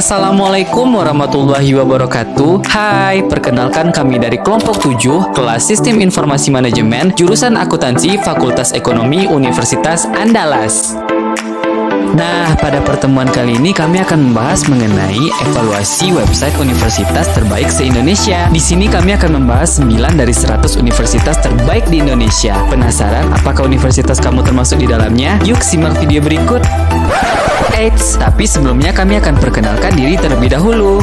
Assalamualaikum warahmatullahi wabarakatuh. Hai, perkenalkan kami dari kelompok 7, kelas Sistem Informasi Manajemen, jurusan Akuntansi, Fakultas Ekonomi, Universitas Andalas. Nah, pada pertemuan kali ini kami akan membahas mengenai evaluasi website universitas terbaik se-Indonesia. Di sini kami akan membahas 9 dari 100 universitas terbaik di Indonesia. Penasaran apakah universitas kamu termasuk di dalamnya? Yuk simak video berikut. Eits, tapi sebelumnya kami akan perkenalkan diri terlebih dahulu.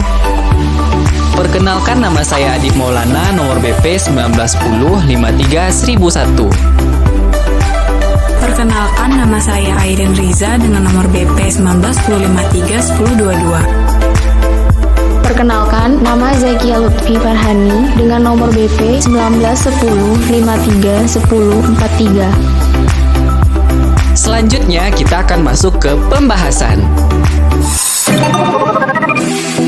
Perkenalkan, nama saya Adib Maulana, nomor BP 1910-53-1001. Perkenalkan, nama saya Aiden Riza dengan nomor BP 1910-53-1022. Perkenalkan, nama Zakia Lutfi Farhani dengan nomor BP 1910-53-1043. Selanjutnya kita akan masuk ke pembahasan.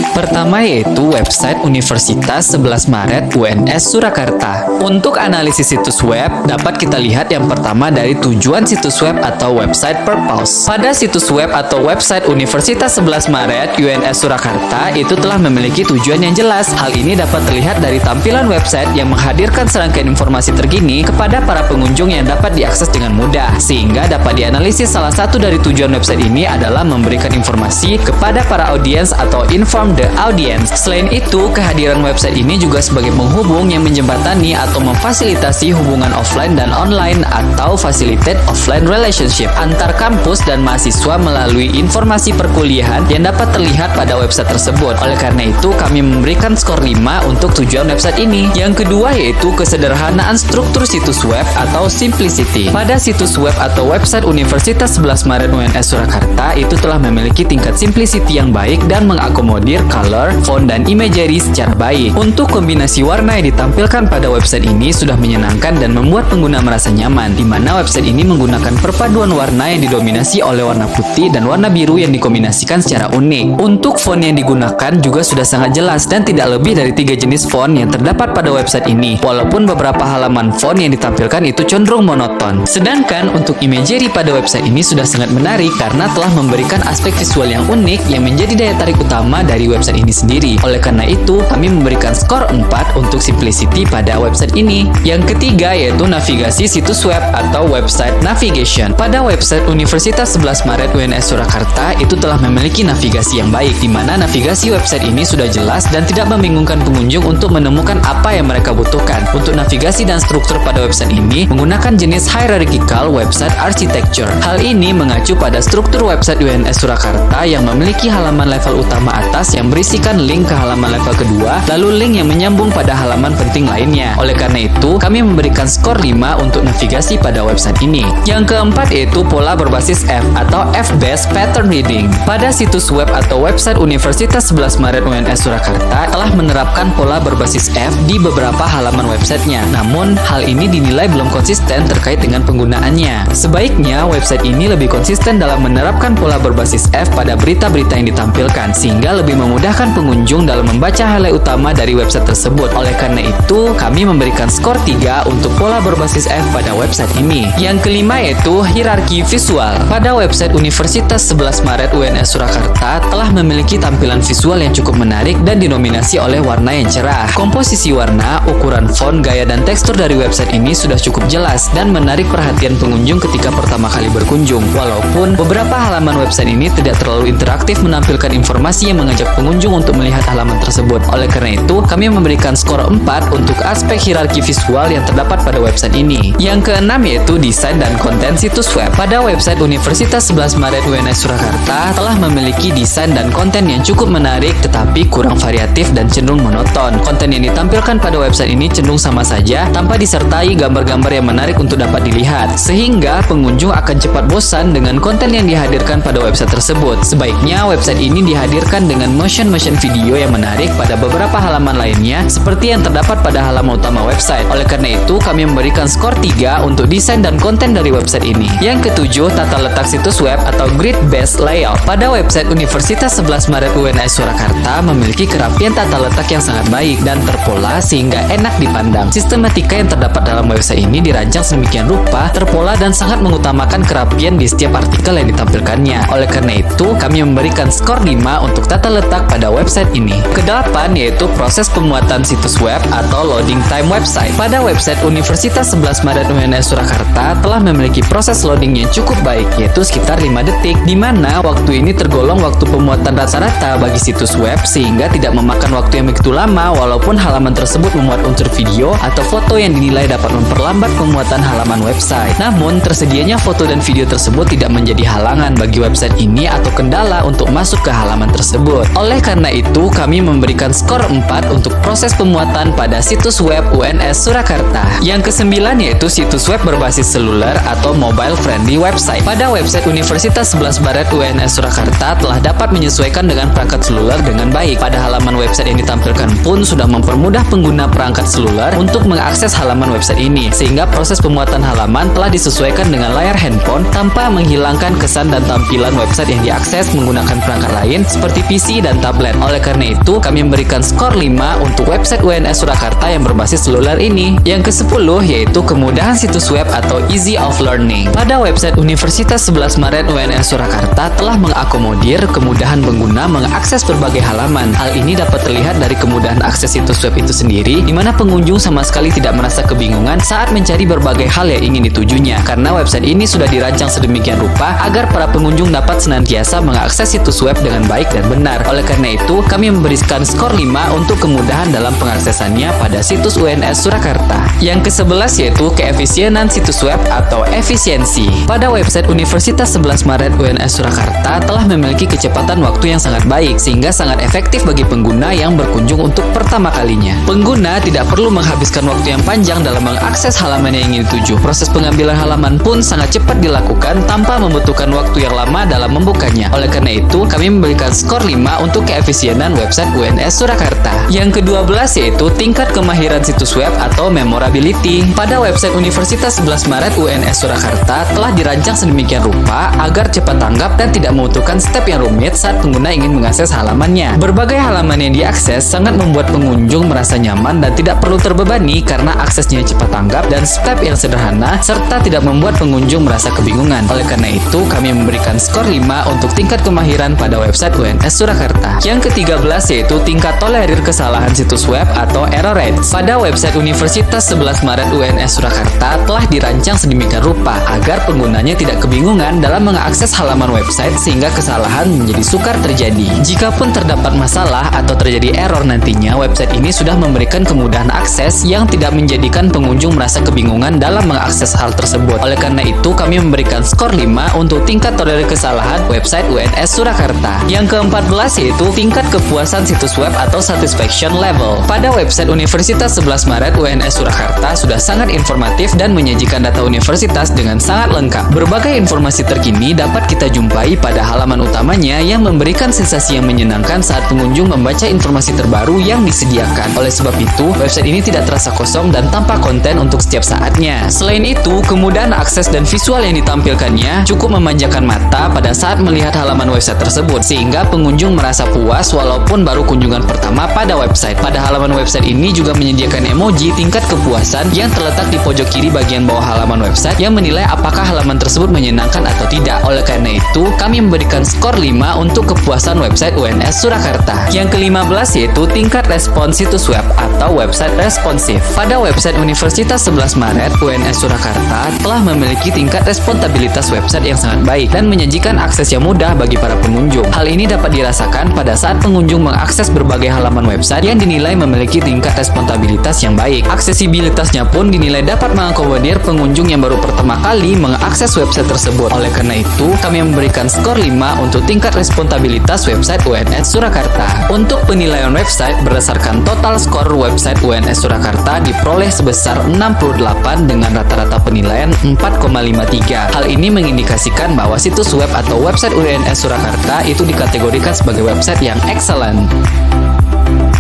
Pertama yaitu website Universitas 11 Maret UNS Surakarta. Untuk analisis situs web, dapat kita lihat yang pertama dari tujuan situs web atau website purpose. Pada situs web atau website Universitas 11 Maret UNS Surakarta itu telah memiliki tujuan yang jelas. Hal ini dapat terlihat dari tampilan website yang menghadirkan serangkaian informasi terkini kepada para pengunjung yang dapat diakses dengan mudah. Sehingga dapat dianalisis salah satu dari tujuan website ini adalah memberikan informasi kepada para audiens atau inform the audience. Selain itu, kehadiran website ini juga sebagai penghubung yang menjembatani atau memfasilitasi hubungan offline dan online atau facilitate offline relationship antar kampus dan mahasiswa melalui informasi perkuliahan yang dapat terlihat pada website tersebut. Oleh karena itu, kami memberikan skor 5 untuk tujuan website ini. Yang kedua yaitu kesederhanaan struktur situs web atau simplicity. Pada situs web atau website Universitas 11 Maret UNS Surakarta itu telah memiliki tingkat simplicity yang baik dan mengakomodir color, font, dan imagery secara baik. Untuk kombinasi warna yang ditampilkan pada website ini sudah menyenangkan dan membuat pengguna merasa nyaman, di mana website ini menggunakan perpaduan warna yang didominasi oleh warna putih dan warna biru yang dikombinasikan secara unik. Untuk font yang digunakan juga sudah sangat jelas dan tidak lebih dari 3 jenis font yang terdapat pada website ini, walaupun beberapa halaman font yang ditampilkan itu cenderung monoton. Sedangkan untuk imagery pada website ini sudah sangat menarik karena telah memberikan aspek visual yang unik yang menjadi daya tarik utama dari website ini sendiri. Oleh karena itu, kami memberikan skor 4 untuk simplicity pada website ini. Yang ketiga yaitu navigasi situs web atau website navigation. Pada website Universitas 11 Maret UNS Surakarta itu telah memiliki navigasi yang baik, di mana navigasi website ini sudah jelas dan tidak membingungkan pengunjung untuk menemukan apa yang mereka butuhkan. Untuk navigasi dan struktur pada website ini menggunakan jenis hierarchical website architecture. Hal ini mengacu pada struktur website UNS Surakarta yang memiliki halaman level utama atas yang berisikan link ke halaman level kedua, lalu link yang menyambung pada halaman penting lainnya. Oleh karena itu, kami memberikan skor 5 untuk navigasi pada website ini. Yang keempat yaitu pola berbasis F atau F-based pattern reading. Pada situs web atau website Universitas 11 Maret UNS Surakarta telah menerapkan pola berbasis F di beberapa halaman websitenya. Namun, hal ini dinilai belum konsisten terkait dengan penggunaannya. Sebaiknya, website ini lebih konsisten dalam menerapkan pola berbasis F pada berita-berita yang ditampilkan, sehingga lebih memudahkan pengunjung dalam membaca highlight utama dari website tersebut. Oleh karena itu, kami memberikan skor 3 untuk pola berbasis F pada website ini. Yang kelima yaitu hierarki visual. Pada website Universitas 11 Maret UNS Surakarta telah memiliki tampilan visual yang cukup menarik dan didominasi oleh warna yang cerah. Komposisi warna, ukuran font, gaya, dan tekstur dari website ini sudah cukup jelas dan menarik perhatian pengunjung ketika pertama kali berkunjung. Walaupun beberapa halaman website ini tidak terlalu interaktif menampilkan informasi yang mengajak pengunjung untuk melihat halaman tersebut. Oleh karena itu, kami memberikan skor 4 untuk aspek hierarki visual yang terdapat pada website ini. Yang keenam yaitu desain dan konten situs web. Pada website Universitas 11 Maret UNS Surakarta telah memiliki desain dan konten yang cukup menarik tetapi kurang variatif dan cenderung monoton. Konten yang ditampilkan pada website ini cenderung sama saja tanpa disertai gambar-gambar yang menarik untuk dapat dilihat, sehingga pengunjung akan cepat bosan dengan konten yang dihadirkan pada website tersebut. Sebaiknya website ini dihadirkan dengan motion video yang menarik pada beberapa halaman lainnya seperti yang terdapat pada halaman utama website. Oleh karena itu, kami memberikan skor 3 untuk desain dan konten dari website ini. Yang ketujuh, tata letak situs web atau grid-based layout. Pada website Universitas 11 Maret UNS Surakarta memiliki kerapian tata letak yang sangat baik dan terpola sehingga enak dipandang. Sistematika yang terdapat dalam website ini dirancang sedemikian rupa, terpola, dan sangat mengutamakan kerapian di setiap artikel yang ditampilkannya. Oleh karena itu, kami memberikan skor 5 untuk tata terletak pada website ini. Kedelapan yaitu proses pembuatan situs web atau loading time website. Pada website Universitas 11 Maret UNS Surakarta telah memiliki proses loading yang cukup baik, yaitu sekitar 5 detik, di mana waktu ini tergolong waktu pembuatan rata-rata bagi situs web sehingga tidak memakan waktu yang begitu lama walaupun halaman tersebut memuat unsur video atau foto yang dinilai dapat memperlambat pembuatan halaman website. Namun, tersedianya foto dan video tersebut tidak menjadi halangan bagi website ini atau kendala untuk masuk ke halaman tersebut. Oleh karena itu, kami memberikan skor 4 untuk proses pembuatan pada situs web UNS Surakarta. Yang kesembilan yaitu situs web berbasis seluler atau mobile friendly website. Pada website Universitas 11 Maret UNS Surakarta telah dapat menyesuaikan dengan perangkat seluler dengan baik. Pada halaman website yang ditampilkan pun sudah mempermudah pengguna perangkat seluler untuk mengakses halaman website ini, sehingga proses pembuatan halaman telah disesuaikan dengan layar handphone tanpa menghilangkan kesan dan tampilan website yang diakses menggunakan perangkat lain seperti PC dan tablet. Oleh karena itu, kami memberikan skor 5 untuk website UNS Surakarta yang berbasis seluler ini. Yang ke-10 yaitu kemudahan situs web atau easy of learning. Pada website Universitas 11 Maret UNS Surakarta telah mengakomodir kemudahan pengguna mengakses berbagai halaman. Hal ini dapat terlihat dari kemudahan akses situs web itu sendiri, di mana pengunjung sama sekali tidak merasa kebingungan saat mencari berbagai hal yang ingin ditujunya, karena website ini sudah dirancang sedemikian rupa agar para pengunjung dapat senantiasa mengakses situs web dengan baik dan benar. Oleh karena itu, kami memberikan skor 5 untuk kemudahan dalam pengaksesannya pada situs UNS Surakarta. Yang ke-11 yaitu keefisienan situs web atau efisiensi. Pada website Universitas 11 Maret UNS Surakarta telah memiliki kecepatan waktu yang sangat baik sehingga sangat efektif bagi pengguna yang berkunjung untuk pertama kalinya. Pengguna tidak perlu menghabiskan waktu yang panjang dalam mengakses halaman yang ingin dituju. Proses pengambilan halaman pun sangat cepat dilakukan tanpa membutuhkan waktu yang lama dalam membukanya. Oleh karena itu, kami memberikan skor 5 untuk keefisienan website UNS Surakarta. Yang ke-12 yaitu tingkat kemahiran situs web atau memorability. Pada website Universitas 11 Maret UNS Surakarta telah dirancang sedemikian rupa agar cepat tanggap dan tidak membutuhkan step yang rumit saat pengguna ingin mengakses halamannya. Berbagai halaman yang diakses sangat membuat pengunjung merasa nyaman dan tidak perlu terbebani karena aksesnya cepat tanggap dan step yang sederhana serta tidak membuat pengunjung merasa kebingungan. Oleh karena itu, kami memberikan skor 5 untuk tingkat kemahiran pada website UNS Surakarta. Yang ke-13 yaitu tingkat tolerir kesalahan situs web atau error rates. Pada website Universitas 11 Maret UNS Surakarta telah dirancang sedemikian rupa agar penggunanya tidak kebingungan dalam mengakses halaman website sehingga kesalahan menjadi sukar terjadi. Jikapun terdapat masalah atau terjadi error nantinya, website ini sudah memberikan kemudahan akses yang tidak menjadikan pengunjung merasa kebingungan dalam mengakses hal tersebut. Oleh karena itu, kami memberikan skor 5 untuk tingkat tolerir kesalahan website UNS Surakarta. Yang ke-14 yaitu tingkat kepuasan situs web atau satisfaction level. Pada website Universitas 11 Maret UNS Surakarta sudah sangat informatif dan menyajikan data universitas dengan sangat lengkap. Berbagai informasi terkini dapat kita jumpai pada halaman utamanya yang memberikan sensasi yang menyenangkan saat pengunjung membaca informasi terbaru yang disediakan. Oleh sebab itu, website ini tidak terasa kosong dan tanpa konten untuk setiap saatnya. Selain itu, kemudahan akses dan visual yang ditampilkannya cukup memanjakan mata pada saat melihat halaman website tersebut, sehingga pengunjung merasa puas walaupun baru kunjungan pertama pada website. Pada halaman website ini juga menyediakan emoji tingkat kepuasan yang terletak di pojok kiri bagian bawah halaman website yang menilai apakah halaman tersebut menyenangkan atau tidak. Oleh karena itu, kami memberikan skor 5 untuk kepuasan website UNS Surakarta. Yang ke-15 yaitu tingkat respons situs web atau website responsif. Pada website Universitas 11 Maret UNS Surakarta telah memiliki tingkat responsibilitas website yang sangat baik dan menyajikan akses yang mudah bagi para pengunjung. Hal ini dapat dirasakan pada saat pengunjung mengakses berbagai halaman website yang dinilai memiliki tingkat responsibilitas yang baik. Aksesibilitasnya pun dinilai dapat mengakomodir pengunjung yang baru pertama kali mengakses website tersebut. Oleh karena itu, kami memberikan skor 5 untuk tingkat responsibilitas website UNS Surakarta. Untuk penilaian website berdasarkan total skor website UNS Surakarta diperoleh sebesar 68 dengan rata-rata penilaian 4,53. Hal ini mengindikasikan bahwa situs web atau website UNS Surakarta itu dikategorikan sebagai website yang excellent.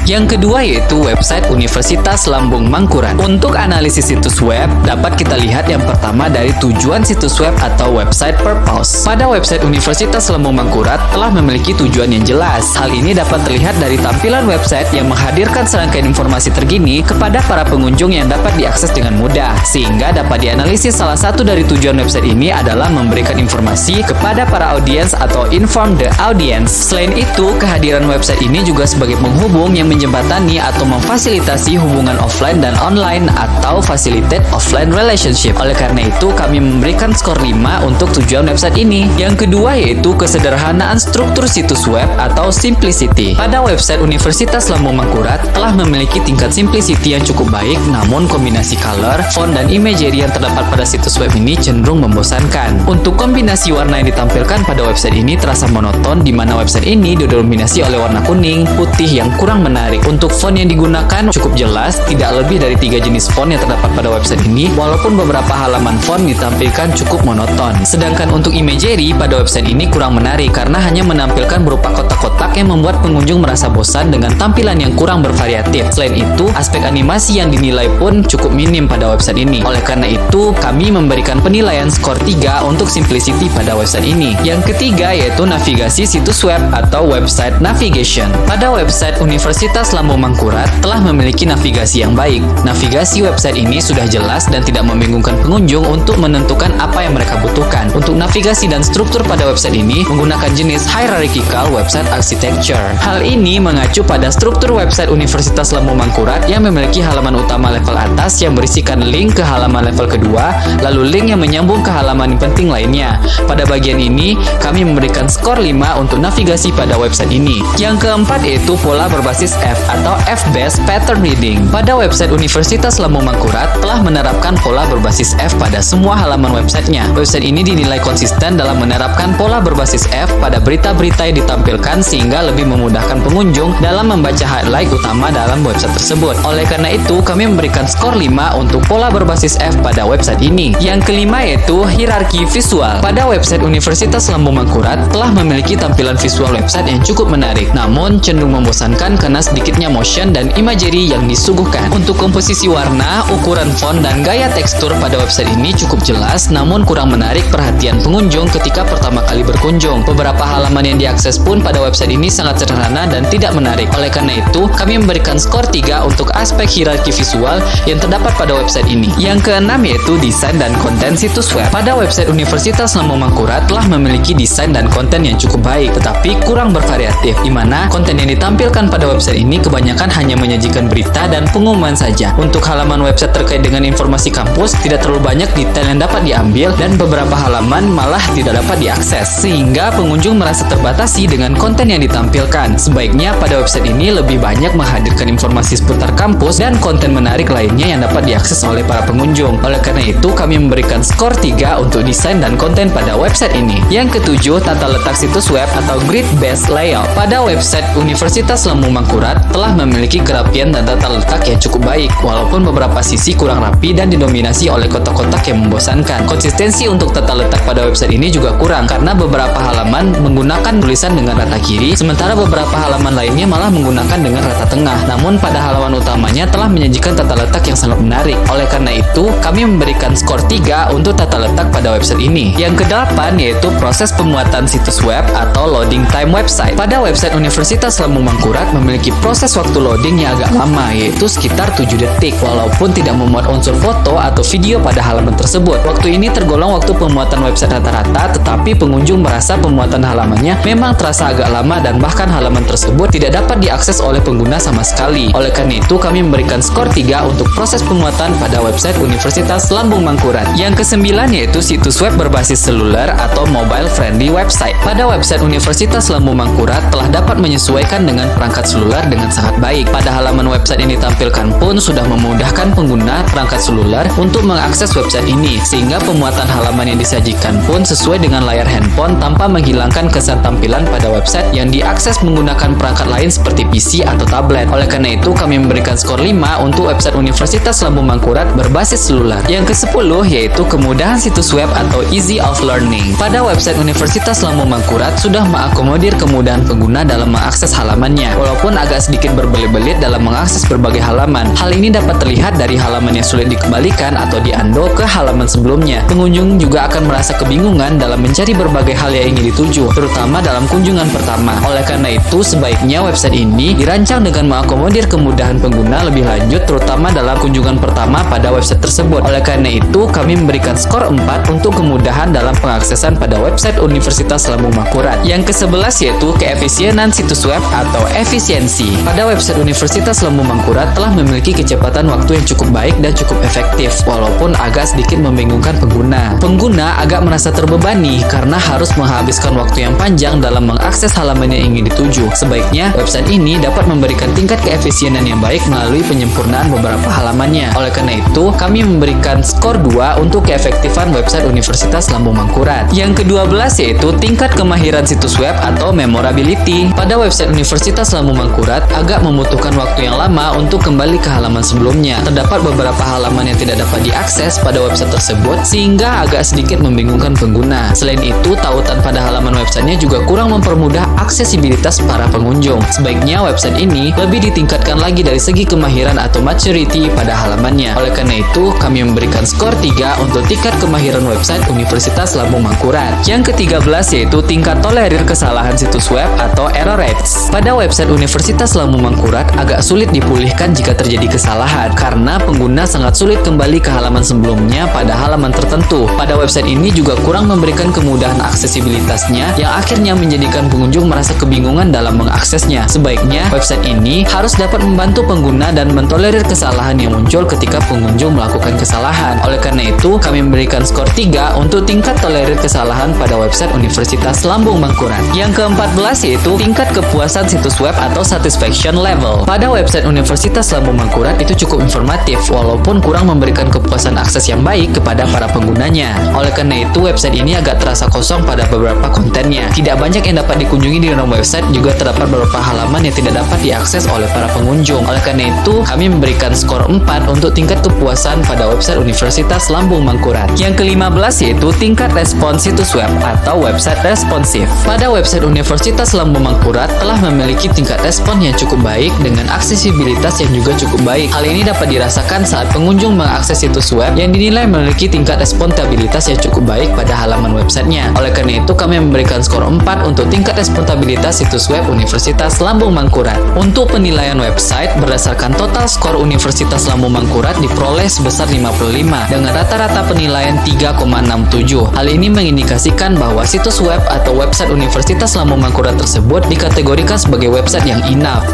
Yang kedua yaitu website Universitas Lambung Mangkurat. Untuk analisis situs web, dapat kita lihat yang pertama dari tujuan situs web atau website purpose. Pada website Universitas Lambung Mangkurat telah memiliki tujuan yang jelas. Hal ini dapat terlihat dari tampilan website yang menghadirkan serangkaian informasi terkini kepada para pengunjung yang dapat diakses dengan mudah, sehingga dapat dianalisis. Salah satu dari tujuan website ini adalah memberikan informasi kepada para audiens atau inform the audience. Selain itu, kehadiran website ini juga sebagai penghubung yang menjembatani atau memfasilitasi hubungan offline dan online atau facilitate offline relationship. Oleh karena itu, kami memberikan skor 5 untuk tujuan website ini. Yang kedua yaitu kesederhanaan struktur situs web atau simplicity. Pada website Universitas Lambung Mangkurat telah memiliki tingkat simplicity yang cukup baik, namun kombinasi color, font, dan imagery yang terdapat pada situs web ini cenderung membosankan. Untuk kombinasi warna yang ditampilkan pada website ini terasa monoton, di mana website ini didominasi oleh warna kuning, putih yang kurang menarik. Untuk font yang digunakan cukup jelas, tidak lebih dari 3 jenis font yang terdapat pada website ini, walaupun beberapa halaman font ditampilkan cukup monoton. Sedangkan untuk imagery pada website ini kurang menarik karena hanya menampilkan berupa kotak-kotak yang membuat pengunjung merasa bosan dengan tampilan yang kurang bervariatif. Selain itu, aspek animasi yang dinilai pun cukup minim pada website ini. Oleh karena itu, kami memberikan penilaian skor 3 untuk simplicity pada website ini. Yang ketiga yaitu navigasi situs web atau website navigation. Pada website Universitas Lambung Mangkurat telah memiliki navigasi yang baik. Navigasi website ini sudah jelas dan tidak membingungkan pengunjung untuk menentukan apa yang mereka butuhkan. Untuk navigasi dan struktur pada website ini menggunakan jenis hierarchical website architecture. Hal ini mengacu pada struktur website Universitas Lambung Mangkurat yang memiliki halaman utama level atas yang berisikan link ke halaman level kedua, lalu link yang menyambung ke halaman penting lainnya. Pada bagian ini, kami memberikan skor 5 untuk navigasi pada website ini. Yang keempat yaitu pola berbasis F atau F-based pattern reading. Pada website Universitas Lambung Mangkurat telah menerapkan pola berbasis F pada semua halaman websitenya. Website ini dinilai konsisten dalam menerapkan pola berbasis F pada berita-berita yang ditampilkan sehingga lebih memudahkan pengunjung dalam membaca highlight utama dalam website tersebut. Oleh karena itu, kami memberikan skor 5 untuk pola berbasis F pada website ini. Yang kelima yaitu hierarki visual. Pada website Universitas Lambung Mangkurat telah memiliki tampilan visual website yang cukup menarik, namun cenderung membosankan karena sedikitnya motion dan imagery yang disuguhkan. Untuk komposisi warna, ukuran font, dan gaya tekstur pada website ini cukup jelas, namun kurang menarik perhatian pengunjung ketika pertama kali berkunjung. Beberapa halaman yang diakses pun pada website ini sangat sederhana dan tidak menarik. Oleh karena itu, kami memberikan skor 3 untuk aspek hierarki visual yang terdapat pada website ini. Yang keenam yaitu desain dan konten situs web. Pada website Universitas Lambung Mangkurat telah memiliki desain dan konten yang cukup baik, tetapi kurang bervariatif, di mana konten yang ditampilkan pada website ini kebanyakan hanya menyajikan berita dan pengumuman saja. Untuk halaman website terkait dengan informasi kampus, tidak terlalu banyak detail yang dapat diambil dan beberapa halaman malah tidak dapat diakses, sehingga pengunjung merasa terbatasi dengan konten yang ditampilkan. Sebaiknya pada website ini lebih banyak menghadirkan informasi seputar kampus dan konten menarik lainnya yang dapat diakses oleh para pengunjung. Oleh karena itu, kami memberikan skor 3 untuk desain dan konten pada website ini. Yang ketujuh, tata letak situs web atau grid-based layout. Pada website Universitas Lambung Mangkurat telah memiliki kerapian dan tata letak yang cukup baik, walaupun beberapa sisi kurang rapi dan didominasi oleh kotak-kotak yang membosankan. Konsistensi untuk tata letak pada website ini juga kurang, karena beberapa halaman menggunakan tulisan dengan rata kiri, sementara beberapa halaman lainnya malah menggunakan dengan rata tengah. Namun pada halaman utamanya telah menyajikan tata letak yang sangat menarik. Oleh karena itu, kami memberikan skor 3 untuk tata letak pada website ini. Yang kedelapan yaitu proses pemuatan situs web atau loading time website. Pada website Universitas Lambung Mangkurat memiliki proses waktu loading yang agak lama, yaitu sekitar 7 detik, walaupun tidak memuat unsur foto atau video pada halaman tersebut. Waktu ini tergolong waktu pemuatan website rata-rata, tetapi pengunjung merasa pemuatan halamannya memang terasa agak lama dan bahkan halaman tersebut tidak dapat diakses oleh pengguna sama sekali. Oleh karena itu, kami memberikan skor 3 untuk proses pemuatan pada website Universitas Lambung Mangkurat. Yang kesembilan yaitu situs web berbasis seluler atau mobile friendly website. Pada website Universitas Lambung Mangkurat telah dapat menyesuaikan dengan perangkat seluler dengan sangat baik. Pada halaman website yang ditampilkan pun sudah memudahkan pengguna perangkat seluler untuk mengakses website ini, sehingga pemuatan halaman yang disajikan pun sesuai dengan layar handphone tanpa menghilangkan kesan tampilan pada website yang diakses menggunakan perangkat lain seperti PC atau tablet. Oleh karena itu, kami memberikan skor 5 untuk website Universitas Lambung Mangkurat berbasis seluler. Yang ke-10 yaitu kemudahan situs web atau easy of learning. Pada website Universitas Lambung Mangkurat sudah mengakomodir kemudahan pengguna dalam mengakses halamannya. Walaupun agak agak sedikit berbelit-belit dalam mengakses berbagai halaman. Hal ini dapat terlihat dari halaman yang sulit dikembalikan atau di-undo ke halaman sebelumnya. Pengunjung juga akan merasa kebingungan dalam mencari berbagai hal yang ingin dituju, terutama dalam kunjungan pertama. Oleh karena itu, sebaiknya website ini dirancang dengan mengakomodir kemudahan pengguna lebih lanjut, terutama dalam kunjungan pertama pada website tersebut. Oleh karena itu, kami memberikan skor 4 untuk kemudahan dalam pengaksesan pada website Universitas Lambung Mangkurat. Yang ke-11 yaitu keefisienan situs web atau efisiensi. Pada website Universitas Lambung Mangkurat telah memiliki kecepatan waktu yang cukup baik dan cukup efektif, walaupun agak sedikit membingungkan pengguna. Pengguna agak merasa terbebani karena harus menghabiskan waktu yang panjang dalam mengakses halaman yang ingin dituju. Sebaiknya, website ini dapat memberikan tingkat keefisienan yang baik melalui penyempurnaan beberapa halamannya. Oleh karena itu, kami memberikan skor 2 untuk keefektifan website Universitas Lambung Mangkurat. Yang ke-12 yaitu tingkat kemahiran situs web atau memorability. Pada website Universitas Lambung Mangkurat agak membutuhkan waktu yang lama untuk kembali ke halaman sebelumnya. Terdapat beberapa halaman yang tidak dapat diakses pada website tersebut sehingga agak sedikit membingungkan pengguna. Selain itu, tautan pada halaman websitenya juga kurang mempermudah aksesibilitas para pengunjung. Sebaiknya website ini lebih ditingkatkan lagi dari segi kemahiran atau maturity pada halamannya. Oleh karena itu, kami memberikan skor 3 untuk tingkat kemahiran website Universitas Lambung Mangkurat. Yang ke-13 yaitu tingkat tolerir kesalahan situs web atau error rates. Pada website Universitas Lambung Mangkurat agak sulit dipulihkan jika terjadi kesalahan karena pengguna sangat sulit kembali ke halaman sebelumnya pada halaman tertentu. Pada website ini juga kurang memberikan kemudahan aksesibilitasnya yang akhirnya menjadikan pengunjung merasa kebingungan dalam mengaksesnya. Sebaiknya website ini harus dapat membantu pengguna dan mentolerir kesalahan yang muncul ketika pengunjung melakukan kesalahan. Oleh karena itu, kami memberikan skor 3 untuk tingkat tolerir kesalahan pada website Universitas Lambung Mangkurat. Yang ke-14 yaitu tingkat kepuasan situs web atau satisfaction level. Pada website Universitas Lambung Mangkurat itu cukup informatif walaupun kurang memberikan kepuasan akses yang baik kepada para penggunanya. Oleh karena itu, website ini agak terasa kosong pada beberapa kontennya. Tidak banyak yang dapat dikunjungi di dalam website, juga terdapat beberapa halaman yang tidak dapat diakses oleh para pengunjung. Oleh karena itu, kami memberikan skor 4 untuk tingkat kepuasan pada website Universitas Lambung Mangkurat. Yang ke-15 yaitu tingkat respons situs web atau website responsif. Pada website Universitas Lambung Mangkurat telah memiliki tingkat respon yang cukup baik dengan aksesibilitas yang juga cukup baik. Hal ini dapat dirasakan saat pengunjung mengakses situs web yang dinilai memiliki tingkat responsibilitas yang cukup baik pada halaman websitenya. Oleh karena itu, kami memberikan skor 4 untuk tingkat responsibilitas situs web Universitas Lambung Mangkurat. Untuk penilaian website berdasarkan total skor Universitas Lambung Mangkurat diperoleh sebesar 55 dengan rata-rata penilaian 3,67. Hal ini mengindikasikan bahwa situs web atau website Universitas Lambung Mangkurat tersebut dikategorikan sebagai website yang enough.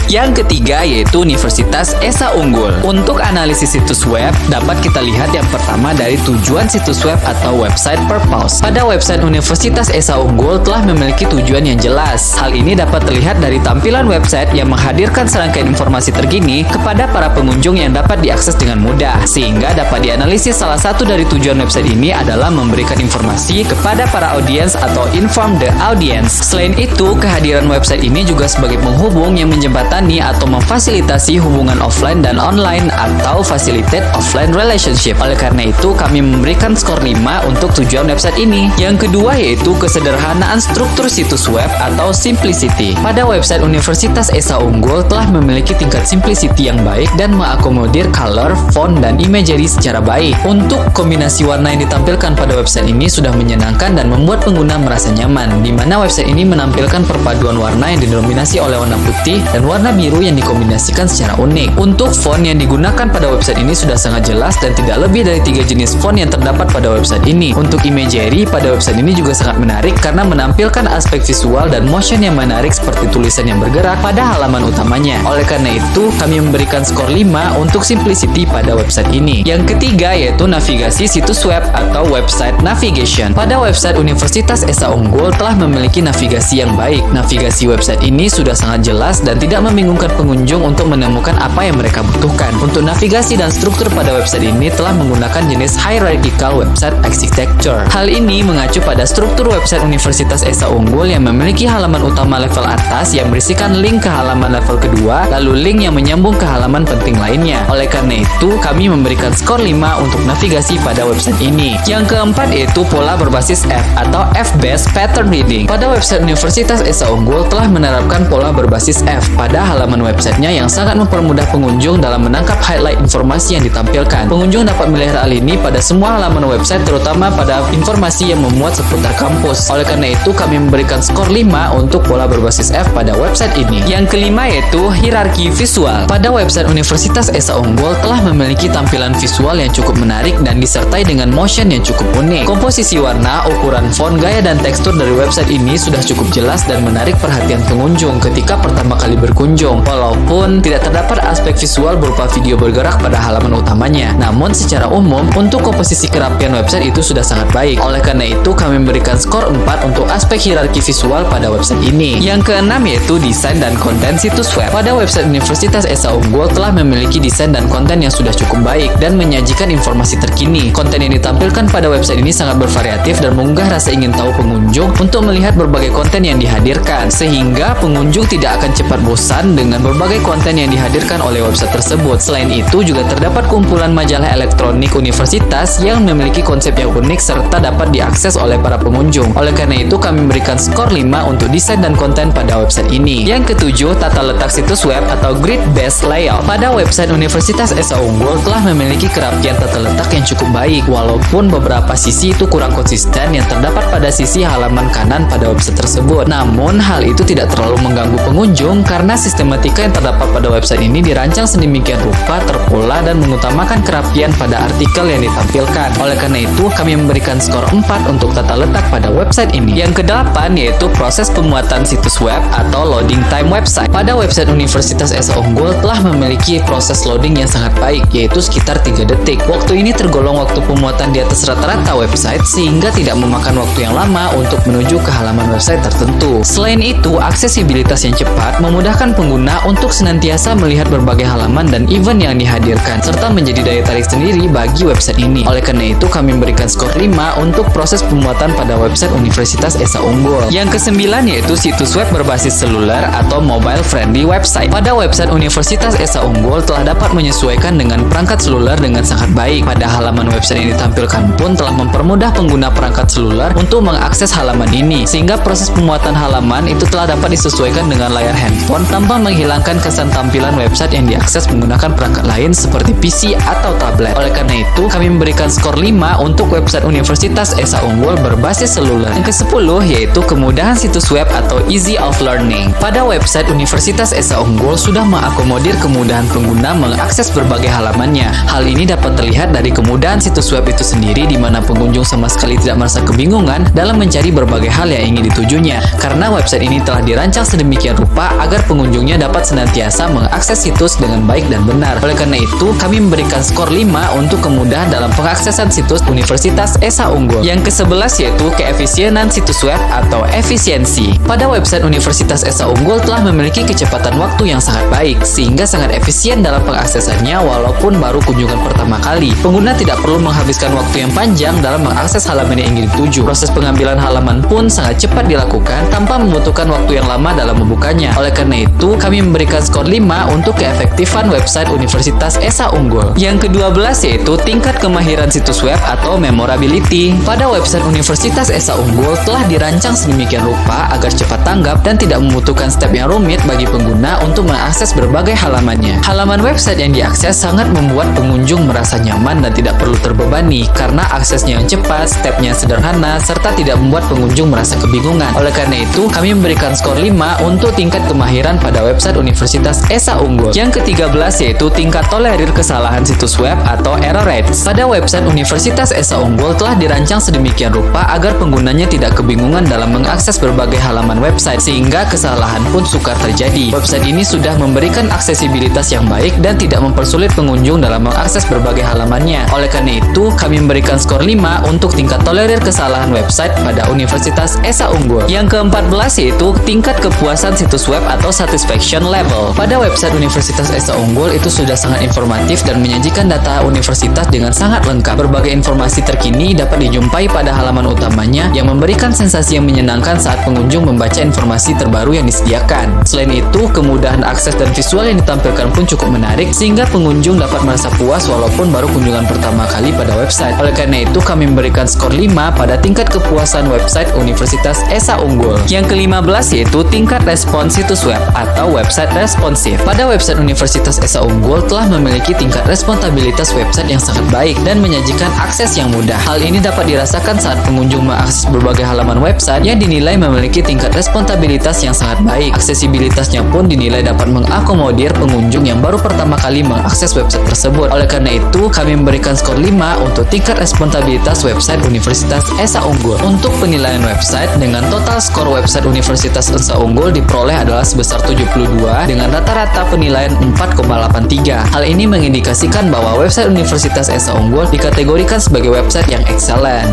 Yang ketiga yaitu Universitas Esa Unggul. Untuk analisis situs web, dapat kita lihat yang pertama dari tujuan situs web atau website purpose. Pada website Universitas Esa Unggul telah memiliki tujuan yang jelas. Hal ini dapat terlihat dari tampilan website yang menghadirkan serangkaian informasi terkini kepada para pengunjung yang dapat diakses dengan mudah, sehingga dapat dianalisis salah satu dari tujuan website ini adalah memberikan informasi kepada para audiens atau inform the audience. Selain itu, kehadiran website ini juga sebagai penghubung yang menjembatani atau memfasilitasi hubungan offline dan online atau facilitate offline relationship. Oleh karena itu, kami memberikan skor 5 untuk tujuan website ini. Yang kedua yaitu kesederhanaan struktur situs web atau simplicity. Pada website Universitas Esa Unggul telah memiliki tingkat simplicity yang baik dan mengakomodir color, font, dan imagery secara baik. Untuk kombinasi warna yang ditampilkan pada website ini sudah menyenangkan dan membuat pengguna merasa nyaman, di mana website ini menampilkan perpaduan warna yang didominasi oleh warna putih dan warna biru yang dikombinasikan secara unik. Untuk font yang digunakan pada website ini sudah sangat jelas dan tidak lebih dari 3 jenis font yang terdapat pada website ini. Untuk imagery pada website ini juga sangat menarik karena menampilkan aspek visual dan motion yang menarik seperti tulisan yang bergerak pada halaman utamanya. Oleh karena itu, kami memberikan skor 5 untuk simplicity pada website ini. Yang ketiga yaitu navigasi situs web atau website navigation. Pada website Universitas Esa Unggul telah memiliki navigasi yang baik. Navigasi website ini sudah sangat jelas dan tidak memiliki membingungkan pengunjung untuk menemukan apa yang mereka butuhkan. Untuk navigasi dan struktur pada website ini telah menggunakan jenis hierarchical website architecture. Hal ini mengacu pada struktur website Universitas Esa Unggul yang memiliki halaman utama level atas yang berisikan link ke halaman level kedua, lalu link yang menyambung ke halaman penting lainnya. Oleh karena itu, kami memberikan skor 5 untuk navigasi pada website ini. Yang keempat yaitu pola berbasis F atau F-based pattern reading. Pada website Universitas Esa Unggul telah menerapkan pola berbasis F pada halaman websitenya yang sangat mempermudah pengunjung dalam menangkap highlight informasi yang ditampilkan. Pengunjung dapat melihat hal ini pada semua halaman website, terutama pada informasi yang memuat seputar kampus. Oleh karena itu, kami memberikan skor 5 untuk pola berbasis F pada website ini. Yang kelima yaitu hierarki visual. Pada website Universitas Esa Unggul telah memiliki tampilan visual yang cukup menarik dan disertai dengan motion yang cukup unik. Komposisi warna, ukuran font, gaya dan tekstur dari website ini sudah cukup jelas dan menarik perhatian pengunjung ketika pertama kali berkunjung. Walaupun tidak terdapat aspek visual berupa video bergerak pada halaman utamanya, namun secara umum untuk komposisi kerapian website itu sudah sangat baik. Oleh karena itu, kami memberikan skor 4 untuk aspek hierarki visual pada website ini. Yang keenam yaitu desain dan konten situs web. Pada website Universitas Esa Unggul telah memiliki desain dan konten yang sudah cukup baik dan menyajikan informasi terkini. Konten yang ditampilkan pada website ini sangat bervariatif dan menggugah rasa ingin tahu pengunjung untuk melihat berbagai konten yang dihadirkan, sehingga pengunjung tidak akan cepat bosan dengan berbagai konten yang dihadirkan oleh website tersebut. Selain itu, juga terdapat kumpulan majalah elektronik universitas yang memiliki konsep yang unik serta dapat diakses oleh para pengunjung. Oleh karena itu, kami memberikan skor 5 untuk desain dan konten pada website ini. Yang ketujuh, tata letak situs web atau grid-based layout. Pada website Universitas Esa Unggul telah memiliki kerapian tata letak yang cukup baik, walaupun beberapa sisi itu kurang konsisten yang terdapat pada sisi halaman kanan pada website tersebut. Namun, hal itu tidak terlalu mengganggu pengunjung karena sistematika yang terdapat pada website ini dirancang sedemikian rupa, terpola, dan mengutamakan kerapian pada artikel yang ditampilkan. Oleh karena itu, kami memberikan skor 4 untuk tata letak pada website ini. Yang kedelapan yaitu proses pemuatan situs web atau loading time website. Pada website Universitas Esa Unggul telah memiliki proses loading yang sangat baik, yaitu sekitar 3 detik. Waktu ini tergolong waktu pemuatan di atas rata-rata website, sehingga tidak memakan waktu yang lama untuk menuju ke halaman website tertentu. Selain itu, aksesibilitas yang cepat memudahkan pengguna untuk senantiasa melihat berbagai halaman dan event yang dihadirkan, serta menjadi daya tarik sendiri bagi website ini. Oleh karena itu, kami memberikan skor 5 untuk proses pemuatan pada website Universitas Esa Unggul. Yang kesembilan yaitu situs web berbasis seluler atau mobile friendly website. Pada website Universitas Esa Unggul telah dapat menyesuaikan dengan perangkat seluler dengan sangat baik. Pada halaman website yang ditampilkan pun telah mempermudah pengguna perangkat seluler untuk mengakses halaman ini, sehingga proses pemuatan halaman itu telah dapat disesuaikan dengan layar handphone tanpa menghilangkan kesan tampilan website yang diakses menggunakan perangkat lain seperti PC atau tablet. Oleh karena itu, kami memberikan skor 5 untuk website Universitas Esa Unggul berbasis seluler. Yang ke-10 yaitu kemudahan situs web atau easy of learning. Pada website Universitas Esa Unggul sudah mengakomodir kemudahan pengguna mengakses berbagai halamannya. Hal ini dapat terlihat dari kemudahan situs web itu sendiri, di mana pengunjung sama sekali tidak merasa kebingungan dalam mencari berbagai hal yang ingin ditujunya, karena website ini telah dirancang sedemikian rupa agar pengunjungnya dapat senantiasa mengakses situs dengan baik dan benar. Oleh karena itu, kami memberikan skor 5 untuk kemudahan dalam pengaksesan situs Universitas Esa Unggul. Yang ke-11 yaitu keefisienan situs web atau efisiensi. Pada website Universitas Esa Unggul telah memiliki kecepatan waktu yang sangat baik, sehingga sangat efisien dalam pengaksesannya walaupun baru kunjungan pertama kali. Pengguna tidak perlu menghabiskan waktu yang panjang dalam mengakses halaman yang ingin dituju. Proses pengambilan halaman pun sangat cepat dilakukan tanpa membutuhkan waktu yang lama dalam membukanya. Oleh karena itu, kami memberikan skor 5 untuk keefektifan website Universitas Esa Unggul. Yang ke-12 yaitu tingkat kemahiran situs web atau memorability. Pada website Universitas Esa Unggul telah dirancang sedemikian rupa agar cepat tanggap dan tidak membutuhkan step yang rumit bagi pengguna untuk mengakses berbagai halamannya. Halaman website yang diakses sangat membuat pengunjung merasa nyaman dan tidak perlu terbebani karena aksesnya yang cepat, stepnya sederhana, serta tidak membuat pengunjung merasa kebingungan. Oleh karena itu, kami memberikan skor 5 untuk tingkat kemahiran pada website Universitas Esa Unggul. Yang ke-13 yaitu tingkat tolerir kesalahan situs web atau error rate. Pada website Universitas Esa Unggul telah dirancang sedemikian rupa agar penggunanya tidak kebingungan dalam mengakses berbagai halaman website, sehingga kesalahan pun sukar terjadi. Website ini sudah memberikan aksesibilitas yang baik dan tidak mempersulit pengunjung dalam mengakses berbagai halamannya. Oleh karena itu, kami memberikan skor 5 untuk tingkat tolerir kesalahan website pada Universitas Esa Unggul. Yang ke-14 yaitu tingkat kepuasan situs web atau satisfaction satisfaction level. Pada website Universitas Esa Unggul itu sudah sangat informatif dan menyajikan data universitas dengan sangat lengkap. Berbagai informasi terkini dapat dijumpai pada halaman utamanya yang memberikan sensasi yang menyenangkan saat pengunjung membaca informasi terbaru yang disediakan. Selain itu, kemudahan akses dan visual yang ditampilkan pun cukup menarik sehingga pengunjung dapat merasa puas walaupun baru kunjungan pertama kali pada website. Oleh karena itu, kami memberikan skor 5 pada tingkat kepuasan website Universitas Esa Unggul. Yang ke-15 yaitu tingkat respons situs web atau website responsif. Pada website Universitas Esa Unggul telah memiliki tingkat responsibilitas website yang sangat baik dan menyajikan akses yang mudah. Hal ini dapat dirasakan saat pengunjung mengakses berbagai halaman website yang dinilai memiliki tingkat responsibilitas yang sangat baik. Aksesibilitasnya pun dinilai dapat mengakomodir pengunjung yang baru pertama kali mengakses website tersebut. Oleh karena itu, kami memberikan skor 5 untuk tingkat responsibilitas website Universitas Esa Unggul. Untuk penilaian website, dengan total skor website Universitas Esa Unggul diperoleh adalah sebesar 72 dengan rata-rata penilaian 4,83. Hal ini mengindikasikan bahwa website Universitas Esa Unggul dikategorikan sebagai website yang excellent.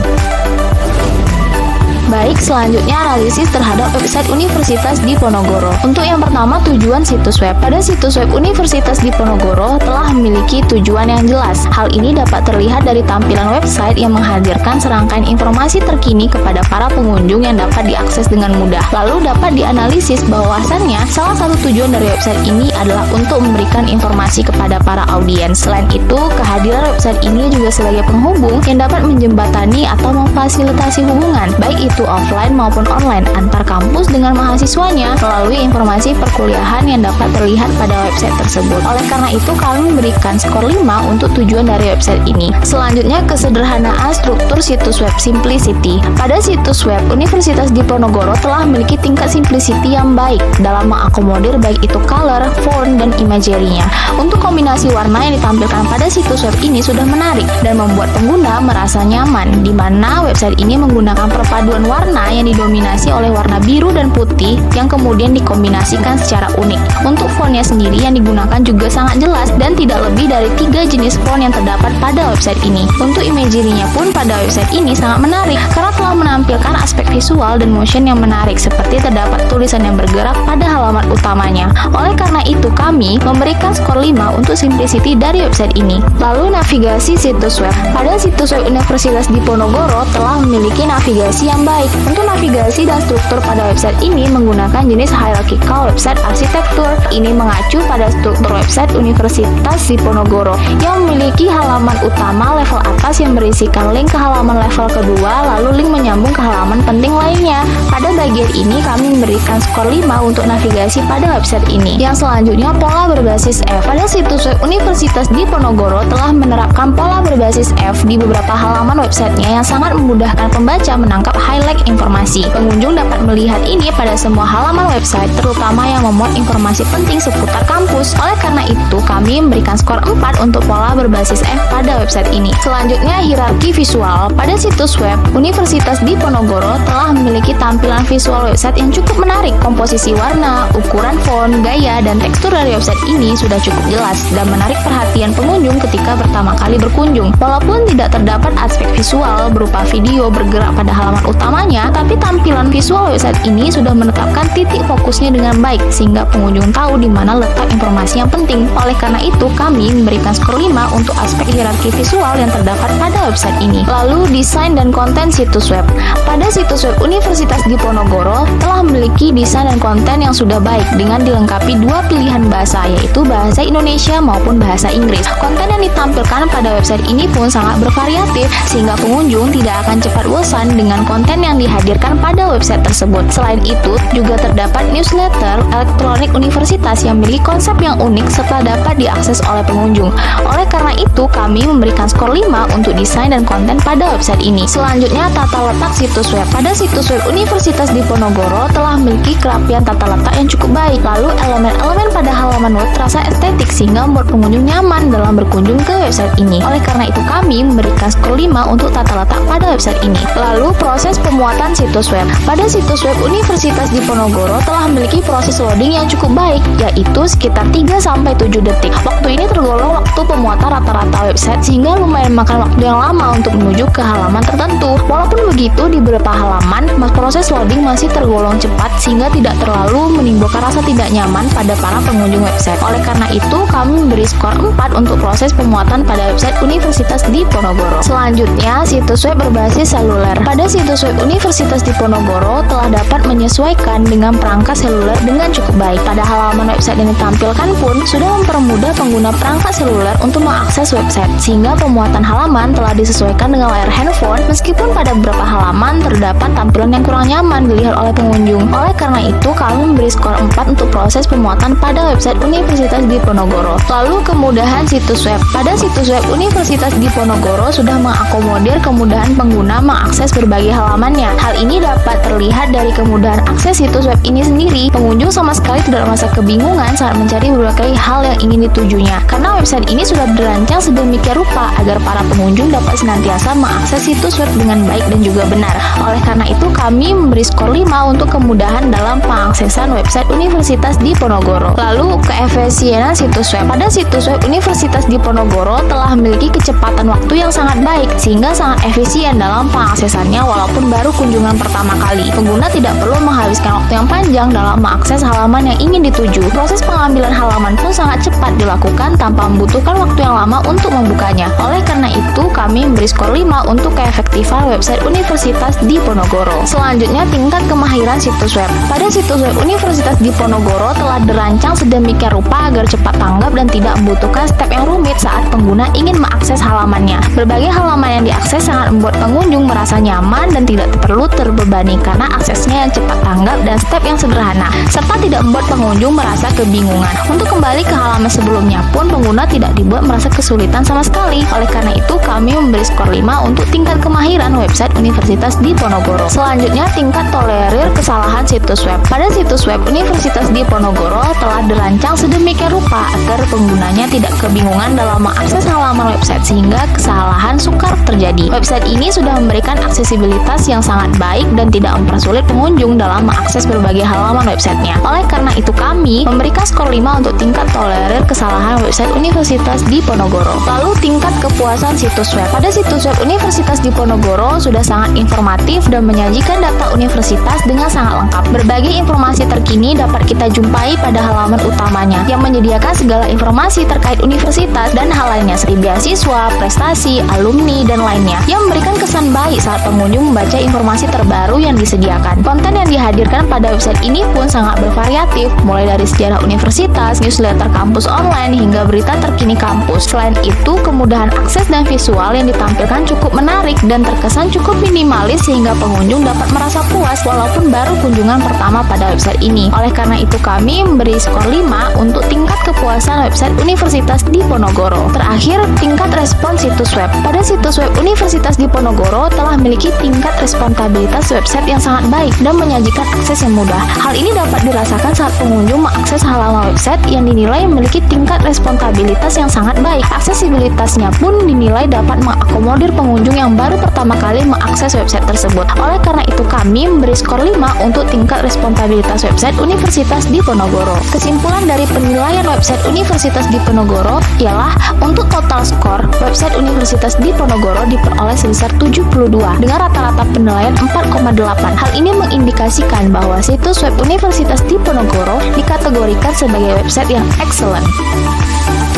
Baik, selanjutnya analisis terhadap website Universitas Diponegoro. Untuk yang pertama, tujuan situs web. Pada situs web Universitas Diponegoro telah memiliki tujuan yang jelas. Hal ini dapat terlihat dari tampilan website yang menghadirkan serangkaian informasi terkini kepada para pengunjung yang dapat diakses dengan mudah. Lalu dapat dianalisis bahwasannya salah satu tujuan dari website ini adalah untuk memberikan informasi kepada para audiens. Selain itu, kehadiran website ini juga sebagai penghubung yang dapat menjembatani atau memfasilitasi hubungan, baik itu offline maupun online antar kampus dengan mahasiswanya melalui informasi perkuliahan yang dapat terlihat pada website tersebut. Oleh karena itu, kami memberikan skor 5 untuk tujuan dari website ini. Selanjutnya, kesederhanaan struktur situs web simplicity. Pada situs web Universitas Diponegoro telah memiliki tingkat simplicity yang baik dalam mengakomodir baik itu color, font, dan imagery-nya. Untuk kombinasi warna yang ditampilkan pada situs web ini sudah menarik dan membuat pengguna merasa nyaman, di mana website ini menggunakan perpaduan warna yang didominasi oleh warna biru dan putih yang kemudian dikombinasikan secara unik. Untuk fontnya sendiri yang digunakan juga sangat jelas dan tidak lebih dari 3 jenis font yang terdapat pada website ini. Untuk imagery-nya pun pada website ini sangat menarik karena telah menampilkan aspek visual dan motion yang menarik seperti terdapat tulisan yang bergerak pada halaman utamanya. Oleh karena itu, kami memberikan skor 5 untuk simplicity dari website ini. Lalu navigasi situs web. Pada situs web Universitas Diponegoro telah memiliki navigasi yang baik. Untuk navigasi dan struktur pada website ini menggunakan jenis hierarchical website arsitektur. Ini mengacu pada struktur website Universitas Diponegoro yang memiliki halaman utama level atas yang berisikan link ke halaman level kedua, lalu link menyambung ke halaman penting lainnya. Pada bagian ini kami memberikan skor 5 untuk navigasi pada website ini. Yang selanjutnya, pola berbasis F. Pada situs web Universitas Diponegoro telah menerapkan pola berbasis F di beberapa halaman websitenya yang sangat memudahkan pembaca menangkap highlight informasi. Pengunjung dapat melihat ini pada semua halaman website, terutama yang memuat informasi penting seputar kampus. Oleh karena itu, kami memberikan skor 4 untuk pola berbasis F pada website ini. Selanjutnya, hierarki visual. Pada situs web Universitas Diponegoro telah memiliki tampilan visual website yang cukup menarik. Komposisi warna, ukuran font, gaya, dan tekstur dari website ini sudah cukup jelas dan menarik perhatian pengunjung ketika pertama kali berkunjung. Walaupun tidak terdapat aspek visual berupa video bergerak pada halaman utamanya, tapi tampilan visual website ini sudah menetapkan titik fokusnya dengan baik sehingga pengunjung tahu di mana letak informasi yang penting. Oleh karena itu, kami memberikan skor 5 untuk aspek hierarki visual yang terdapat pada website ini. Lalu, desain dan konten situs web. Pada situs web Universitas Diponegoro telah memiliki desain dan konten yang sudah baik dengan dilengkapi 2 pilihan bahasa, yaitu bahasa Indonesia maupun bahasa Inggris. Konten yang ditampilkan pada website ini pun sangat bervariatif sehingga pengunjung tidak akan cepat bosan dengan konten yang dihadirkan pada website tersebut. Selain itu, juga terdapat newsletter elektronik universitas yang memiliki konsep yang unik serta dapat diakses oleh pengunjung. Oleh karena itu, kami memberikan skor 5 untuk desain dan konten pada website ini. Selanjutnya, tata letak situs web. Pada situs web Universitas Diponegoro telah memiliki kerapian tata letak yang cukup baik. Lalu, elemen-elemen pada halaman web terasa estetik sehingga membuat pengunjung nyaman dalam berkunjung ke website ini. Oleh karena itu, kami memberikan skor 5 untuk tata letak pada website ini. Lalu, proses pembuatan situs web. Pada situs web Universitas Diponegoro telah memiliki proses loading yang cukup baik, yaitu sekitar 3-7 detik. Waktu ini tergolong waktu waktu pemuatan rata-rata website sehingga lumayan makan waktu yang lama untuk menuju ke halaman tertentu. Walaupun begitu, di beberapa halaman, proses loading masih tergolong cepat sehingga tidak terlalu menimbulkan rasa tidak nyaman pada para pengunjung website. Oleh karena itu, kami memberi skor 4 untuk proses pemuatan pada website Universitas Diponegoro. Selanjutnya, situs web berbasis seluler. Pada situs web Universitas Diponegoro telah dapat menyesuaikan dengan perangkat seluler dengan cukup baik. Pada halaman website yang ditampilkan pun sudah mempermudah pengguna perangkat seluler untuk mengakses website, sehingga pemuatan halaman telah disesuaikan dengan layar handphone meskipun pada beberapa halaman terdapat tampilan yang kurang nyaman dilihat oleh pengunjung. Oleh karena itu, kami memberi skor 4 untuk proses pemuatan pada website Universitas Diponegoro. Lalu, kemudahan situs web. Pada situs web Universitas Diponegoro sudah mengakomodir kemudahan pengguna mengakses berbagai halamannya. Hal ini dapat terlihat dari kemudahan akses situs web ini sendiri. Pengunjung sama sekali tidak merasa kebingungan saat mencari berbagai hal yang ingin ditujunya, karena website ini sudah dirancang sedemikian rupa agar para pengunjung dapat senantiasa mengakses situs web dengan baik dan juga benar. Oleh karena itu, kami memberi skor 5 untuk kemudahan dalam pengaksesan website Universitas Diponegoro. Lalu, keefisienan situs web. Pada situs web Universitas Diponegoro telah memiliki kecepatan waktu yang sangat baik, sehingga sangat efisien dalam pengaksesannya walaupun baru kunjungan pertama kali. Pengguna tidak perlu menghabiskan waktu yang panjang dalam mengakses halaman yang ingin dituju. Proses pengambilan halaman pun sangat cepat dilakukan tanpa membutuhkan waktu yang lama untuk membukanya. Oleh karena itu, kami memberi skor 5 untuk keefektifan website Universitas Diponegoro. Selanjutnya, tingkat kemahiran situs web. Pada situs web Universitas Diponegoro telah dirancang sedemikian rupa agar cepat tanggap dan tidak membutuhkan step yang rumit saat pengguna ingin mengakses halamannya. Berbagai halaman yang diakses sangat membuat pengunjung merasa nyaman dan tidak perlu terbebani karena aksesnya yang cepat tanggap dan step yang sederhana, serta tidak membuat pengunjung merasa kebingungan. Untuk kembali ke halaman sebelumnya pun pengguna tidak dibuat merasa kesulitan sama sekali. Oleh karena itu, kami memberi skor 5 untuk tingkat kemahiran website Universitas Diponegoro. Selanjutnya, tingkat tolerir kesalahan situs web. Pada situs web Universitas Diponegoro telah dirancang sedemikian rupa agar penggunanya tidak kebingungan dalam mengakses halaman website sehingga kesalahan sukar terjadi. Website ini sudah memberikan aksesibilitas yang sangat baik dan tidak mempersulit pengunjung dalam mengakses berbagai halaman websitenya. Oleh karena itu, kami memberikan skor 5 untuk tingkat tolerir kesalahan website Universitas Diponegoro. Lalu, tingkat kepuasan situs web. Pada situs web Universitas Diponegoro sudah sangat informatif dan menyajikan data universitas dengan sangat lengkap. Berbagai informasi terkini dapat kita jumpai pada halaman utamanya yang menyediakan segala informasi terkait universitas dan hal lainnya seperti beasiswa, prestasi, alumni, dan lainnya yang memberikan kesan baik saat pengunjung membaca informasi terbaru yang disediakan. Konten yang dihadirkan pada website ini pun sangat bervariatif, mulai dari sejarah universitas, newsletter kampus online, hingga berita terkini kampus. Selain itu, kemudahan akses dan visual yang ditampilkan cukup menarik dan terkesan cukup minimalis sehingga pengunjung dapat merasa puas walaupun baru kunjungan pertama pada website ini. Oleh karena itu, kami memberi skor 5 untuk tingkat kepuasan website Universitas Diponegoro. Terakhir, tingkat respon situs web. Pada situs web Universitas Diponegoro telah memiliki tingkat responsibilitas website yang sangat baik dan menyajikan akses yang mudah. Hal ini dapat dirasakan saat pengunjung mengakses halaman website yang dinilai memiliki tingkat responsibilitas yang sangat baik. Aksesibilitasnya pun dinilai dapat mengakomodir pengunjung yang baru pertama kali mengakses website tersebut. Oleh karena itu, kami memberi skor 5 untuk tingkat responsibilitas website Universitas Diponegoro. Kesimpulan dari penilaian website Universitas Diponegoro ialah untuk total skor, website Universitas Diponegoro diperoleh sebesar 72 dengan rata-rata penilaian 4,8. Hal ini mengindikasikan bahwa situs web Universitas Diponegoro dikategorikan sebagai website yang excellent.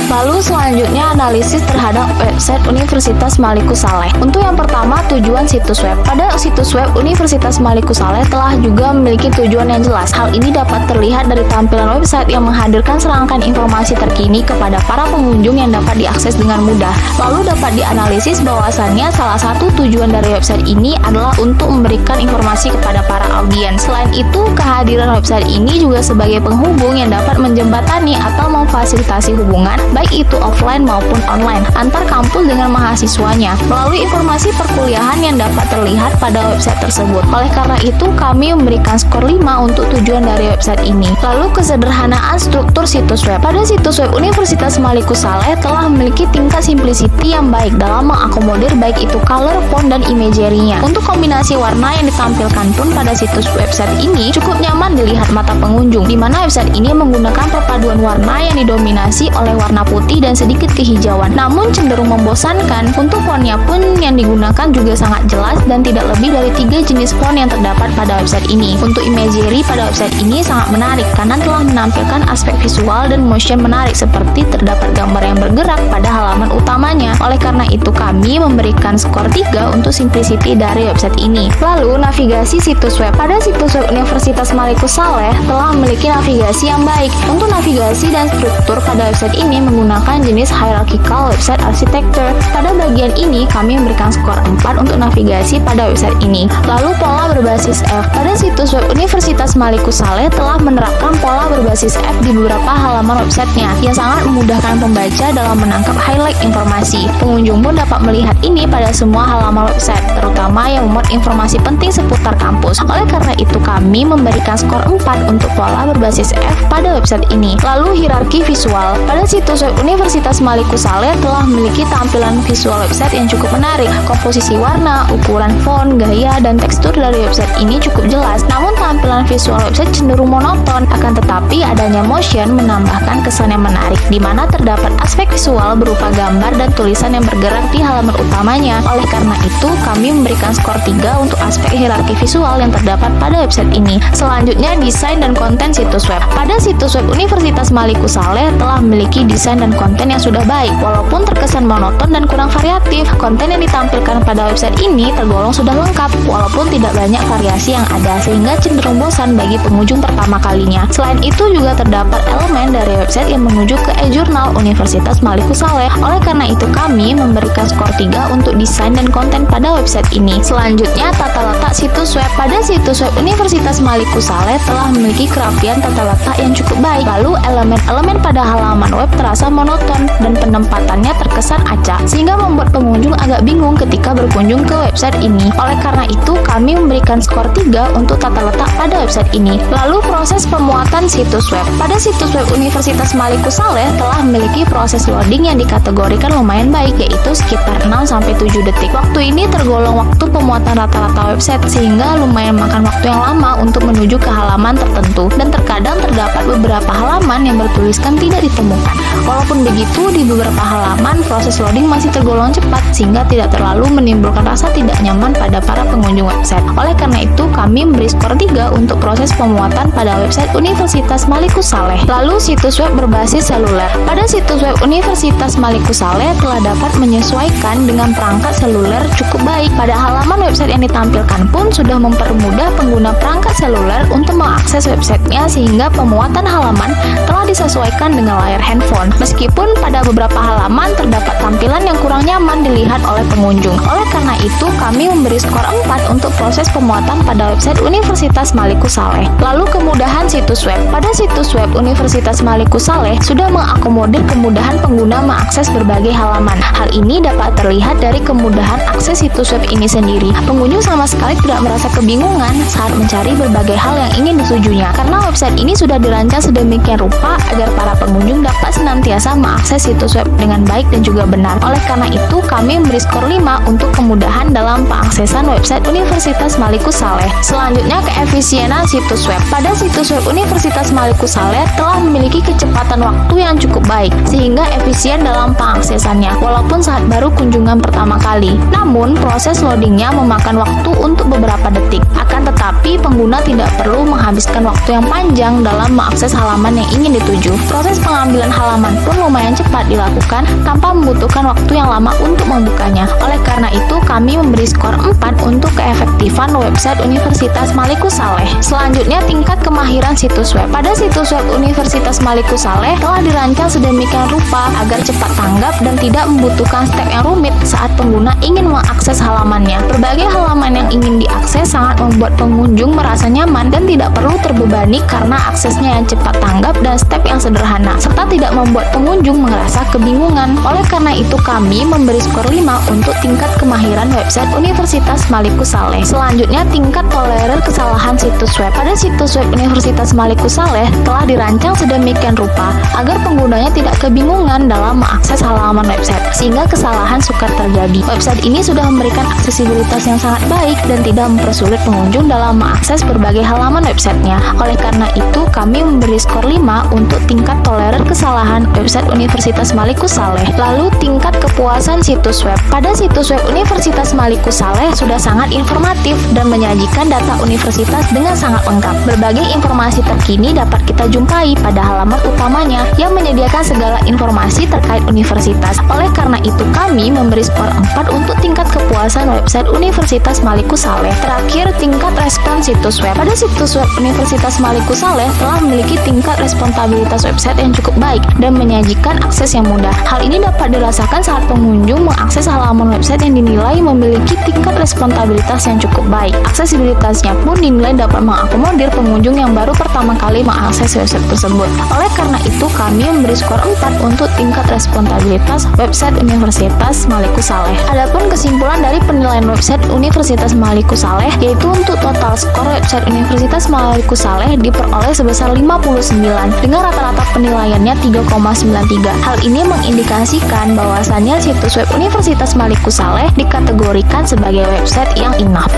Lalu selanjutnya analisis terhadap website Universitas Malikus Saleh. Untuk yang pertama, tujuan situs web. Pada situs web Universitas Malikus Saleh telah juga memiliki tujuan yang jelas. Hal ini dapat terlihat dari tampilan website yang menghadirkan serangkaian informasi terkini kepada para pengunjung yang dapat diakses dengan mudah. Lalu dapat dianalisis bahwasannya salah satu tujuan dari website ini adalah untuk memberikan informasi kepada para audiens. Selain itu, kehadiran website ini juga sebagai penghubung yang dapat menjembatani atau memfasilitasi hubungan baik itu offline maupun online antar kampus dengan mahasiswanya melalui informasi perkuliahan yang dapat terlihat pada website tersebut. Oleh karena itu, kami memberikan skor 5 untuk tujuan dari website ini. Lalu, kesederhanaan struktur situs web. Pada situs web Universitas Malikus Saleh telah memiliki tingkat simplicity yang baik dalam mengakomodir baik itu color, font, dan imagery-nya. Untuk kombinasi warna yang ditampilkan pun pada situs website ini cukup nyaman dilihat mata pengunjung, di mana website ini menggunakan perpaduan warna yang didominasi oleh warna putih dan sedikit kehijauan, namun cenderung membosankan. Untuk fontnya pun yang digunakan juga sangat jelas dan tidak lebih dari 3 jenis font yang terdapat pada website ini. Untuk imagery pada website ini sangat menarik karena telah menampilkan aspek visual dan motion menarik seperti terdapat gambar yang bergerak pada halaman utamanya. Oleh karena itu kami memberikan skor 3 untuk simplicity dari website ini. Lalu navigasi situs web. Pada situs web Universitas Malikus Saleh telah memiliki navigasi yang baik. Untuk navigasi dan struktur pada website ini menggunakan jenis hierarchical website architecture. Pada bagian ini kami memberikan skor 4 untuk navigasi pada website ini. Lalu pola berbasis F. Pada situs web Universitas Malikus Saleh telah menerapkan pola berbasis F di beberapa halaman websitenya yang sangat memudahkan pembaca dalam menangkap highlight informasi. Pengunjung pun dapat melihat ini pada semua halaman website, terutama yang memuat informasi penting seputar kampus. Oleh karena itu kami memberikan skor 4 untuk pola berbasis F pada website ini. Lalu hierarki visual. Pada situs web Universitas Malikus Saleh telah memiliki tampilan visual website yang cukup menarik. Komposisi warna, ukuran font, gaya, dan tekstur dari website ini cukup jelas. Namun tampilan visual website cenderung monoton. Akan tetapi adanya motion menambahkan kesan yang menarik, di mana terdapat aspek visual berupa gambar dan tulisan yang bergerak di halaman utamanya. Oleh karena itu kami memberikan skor 3 untuk aspek hierarki visual yang terdapat pada website ini. Selanjutnya desain dan konten situs web. Pada situs web Universitas Malikus Saleh telah memiliki desain dan konten yang sudah baik. Walaupun terkesan monoton dan kurang variatif, konten yang ditampilkan pada website ini tergolong sudah lengkap walaupun tidak banyak variasi yang ada, sehingga cenderung bosan bagi pengunjung pertama kalinya. Selain itu juga terdapat elemen dari website yang menuju ke e-jurnal Universitas Malikus Saleh. Oleh karena itu kami memberikan skor 3 untuk desain dan konten pada website ini. Selanjutnya tata letak situs web. Pada situs web Universitas Malikus Saleh telah memiliki kerapian tata letak yang cukup baik. Lalu elemen-elemen pada halaman web terasa monoton dan penempatannya terkesan acak, sehingga membuat pengunjung agak bingung ketika berkunjung ke website ini. Oleh karena itu kami memberikan skor 3 untuk tata letak pada website ini. Lalu proses pemuatan situs web. Pada situs web Universitas Malikus Saleh telah memiliki proses loading yang dikategorikan lumayan baik, yaitu sekitar 6-7 detik. Waktu ini tergolong waktu pemuatan rata-rata website, sehingga lumayan makan waktu yang lama untuk menuju ke halaman tertentu, dan terkadang terdapat beberapa halaman yang bertuliskan tidak ditemukan. Walaupun begitu, di beberapa halaman proses loading masih tergolong cepat, sehingga tidak terlalu menimbulkan rasa tidak nyaman pada para pengunjung website. Oleh karena itu kami memberi skor 3 untuk proses pemuatan pada website Universitas Malikus Saleh. Lalu situs web berbasis seluler. Pada situs web Universitas Malikus Saleh telah dapat menyesuaikan dengan perangkat seluler cukup baik. Pada halaman website yang ditampilkan pun sudah mempermudah pengguna perangkat seluler untuk mengakses websitenya, sehingga pemuatan halaman telah disesuaikan dengan layar handphone. Meskipun pada beberapa halaman terdapat tampilan yang kurang nyaman dilihat oleh pengunjung. Oleh karena itu kami memberi skor 4 untuk proses pemuatan pada website Universitas Malikus Saleh. Lalu kemudahan situs web. Pada situs web Universitas Malikus Saleh sudah mengakomodir kemudahan pengguna mengakses berbagai halaman. Hal ini dapat terlihat dari kemudahan akses situs web ini sendiri. Pengunjung sama sekali tidak merasa kebingungan saat mencari berbagai hal yang ingin ditujunya, karena website ini sudah dirancang sedemikian rupa agar para pengunjung dapat senantiasa mengakses situs web dengan baik dan juga benar. Oleh karena itu kami memberi skor 5 untuk kemudahan dalam pengaksesan website Universitas Malikus Saleh. Selanjutnya keefisienan situs web. Pada situs web Universitas Malikus Saleh telah memiliki kecepatan waktu yang cukup baik, sehingga efisien dalam pengaksesannya walaupun saat baru kunjungan pertama kali. Namun proses loadingnya memakan waktu untuk beberapa detik. Akan tetapi pengguna tidak perlu menghabiskan waktu yang panjang dalam mengakses halaman yang ingin dituju. Proses pengambilan halaman pun lumayan cepat dilakukan tanpa membutuhkan waktu yang lama untuk membukanya. Oleh karena itu kami memberi skor 4 untuk keefektifan website Universitas Malikus Saleh. Selanjutnya tingkat kemahiran situs web. Pada situs web Universitas Malikus Saleh telah dirancang sedemikian rupa agar cepat tanggap dan tidak membutuhkan step yang rumit saat pengguna ingin mengakses halamannya. Berbagai halaman yang ingin diakses sangat membuat pengunjung merasa nyaman dan tidak perlu terbebani karena aksesnya yang cepat tanggap dan step yang sederhana, serta tidak membuat pengunjung merasa kebingungan. Oleh karena itu kami memberi skor 5 untuk tingkat kemahiran website Universitas Malikus Saleh. Selanjutnya tingkat toleran kesalahan situs web. Pada situs web Universitas Malikus Saleh telah dirancang sedemikian rupa agar penggunanya tidak kebingungan dalam mengakses halaman website, sehingga kesalahan sukar terjadi. Website ini sudah memberikan aksesibilitas yang sangat baik dan tidak mempersulit pengunjung dalam mengakses berbagai halaman websitenya. Oleh karena itu kami memberi skor 5 untuk tingkat toleran kesalahan website Universitas Malikus Saleh. Lalu tingkat kepuasan situs web. Pada situs web Universitas Malikus Saleh sudah sangat informatif dan menyajikan data universitas dengan sangat lengkap. Berbagai informasi terkini dapat kita jumpai pada halaman utamanya yang menyediakan segala informasi terkait universitas. Oleh karena itu kami memberi skor 4 untuk tingkat kepuasan website Universitas Malikus Saleh. Terakhir, tingkat respon situs web. Pada situs web Universitas Malikus Saleh telah memiliki tingkat responstabilitas website yang cukup baik dan menyajikan akses yang mudah. Hal ini dapat dirasakan saat pengunjung mengakses halaman website yang dinilai memiliki tingkat responstabilitas yang cukup baik. Aksesibilitasnya pun dinilai dapat mengakomodir pengunjung yang baru pertama kali mengakses website tersebut. Oleh karena itu, kami memberi skor 4 untuk tingkat responstabilitas website Universitas Malikus Saleh. Adapun kesimpulan dari penilaian website Universitas Malikus Saleh yaitu untuk total skor website Universitas Malikus Saleh diperoleh sebesar 59 dengan rata-rata penilaiannya 3,93. Hal ini mengindikasikan bahwasannya situs web Universitas Malikus Saleh dikategorikan sebagai website yang enough.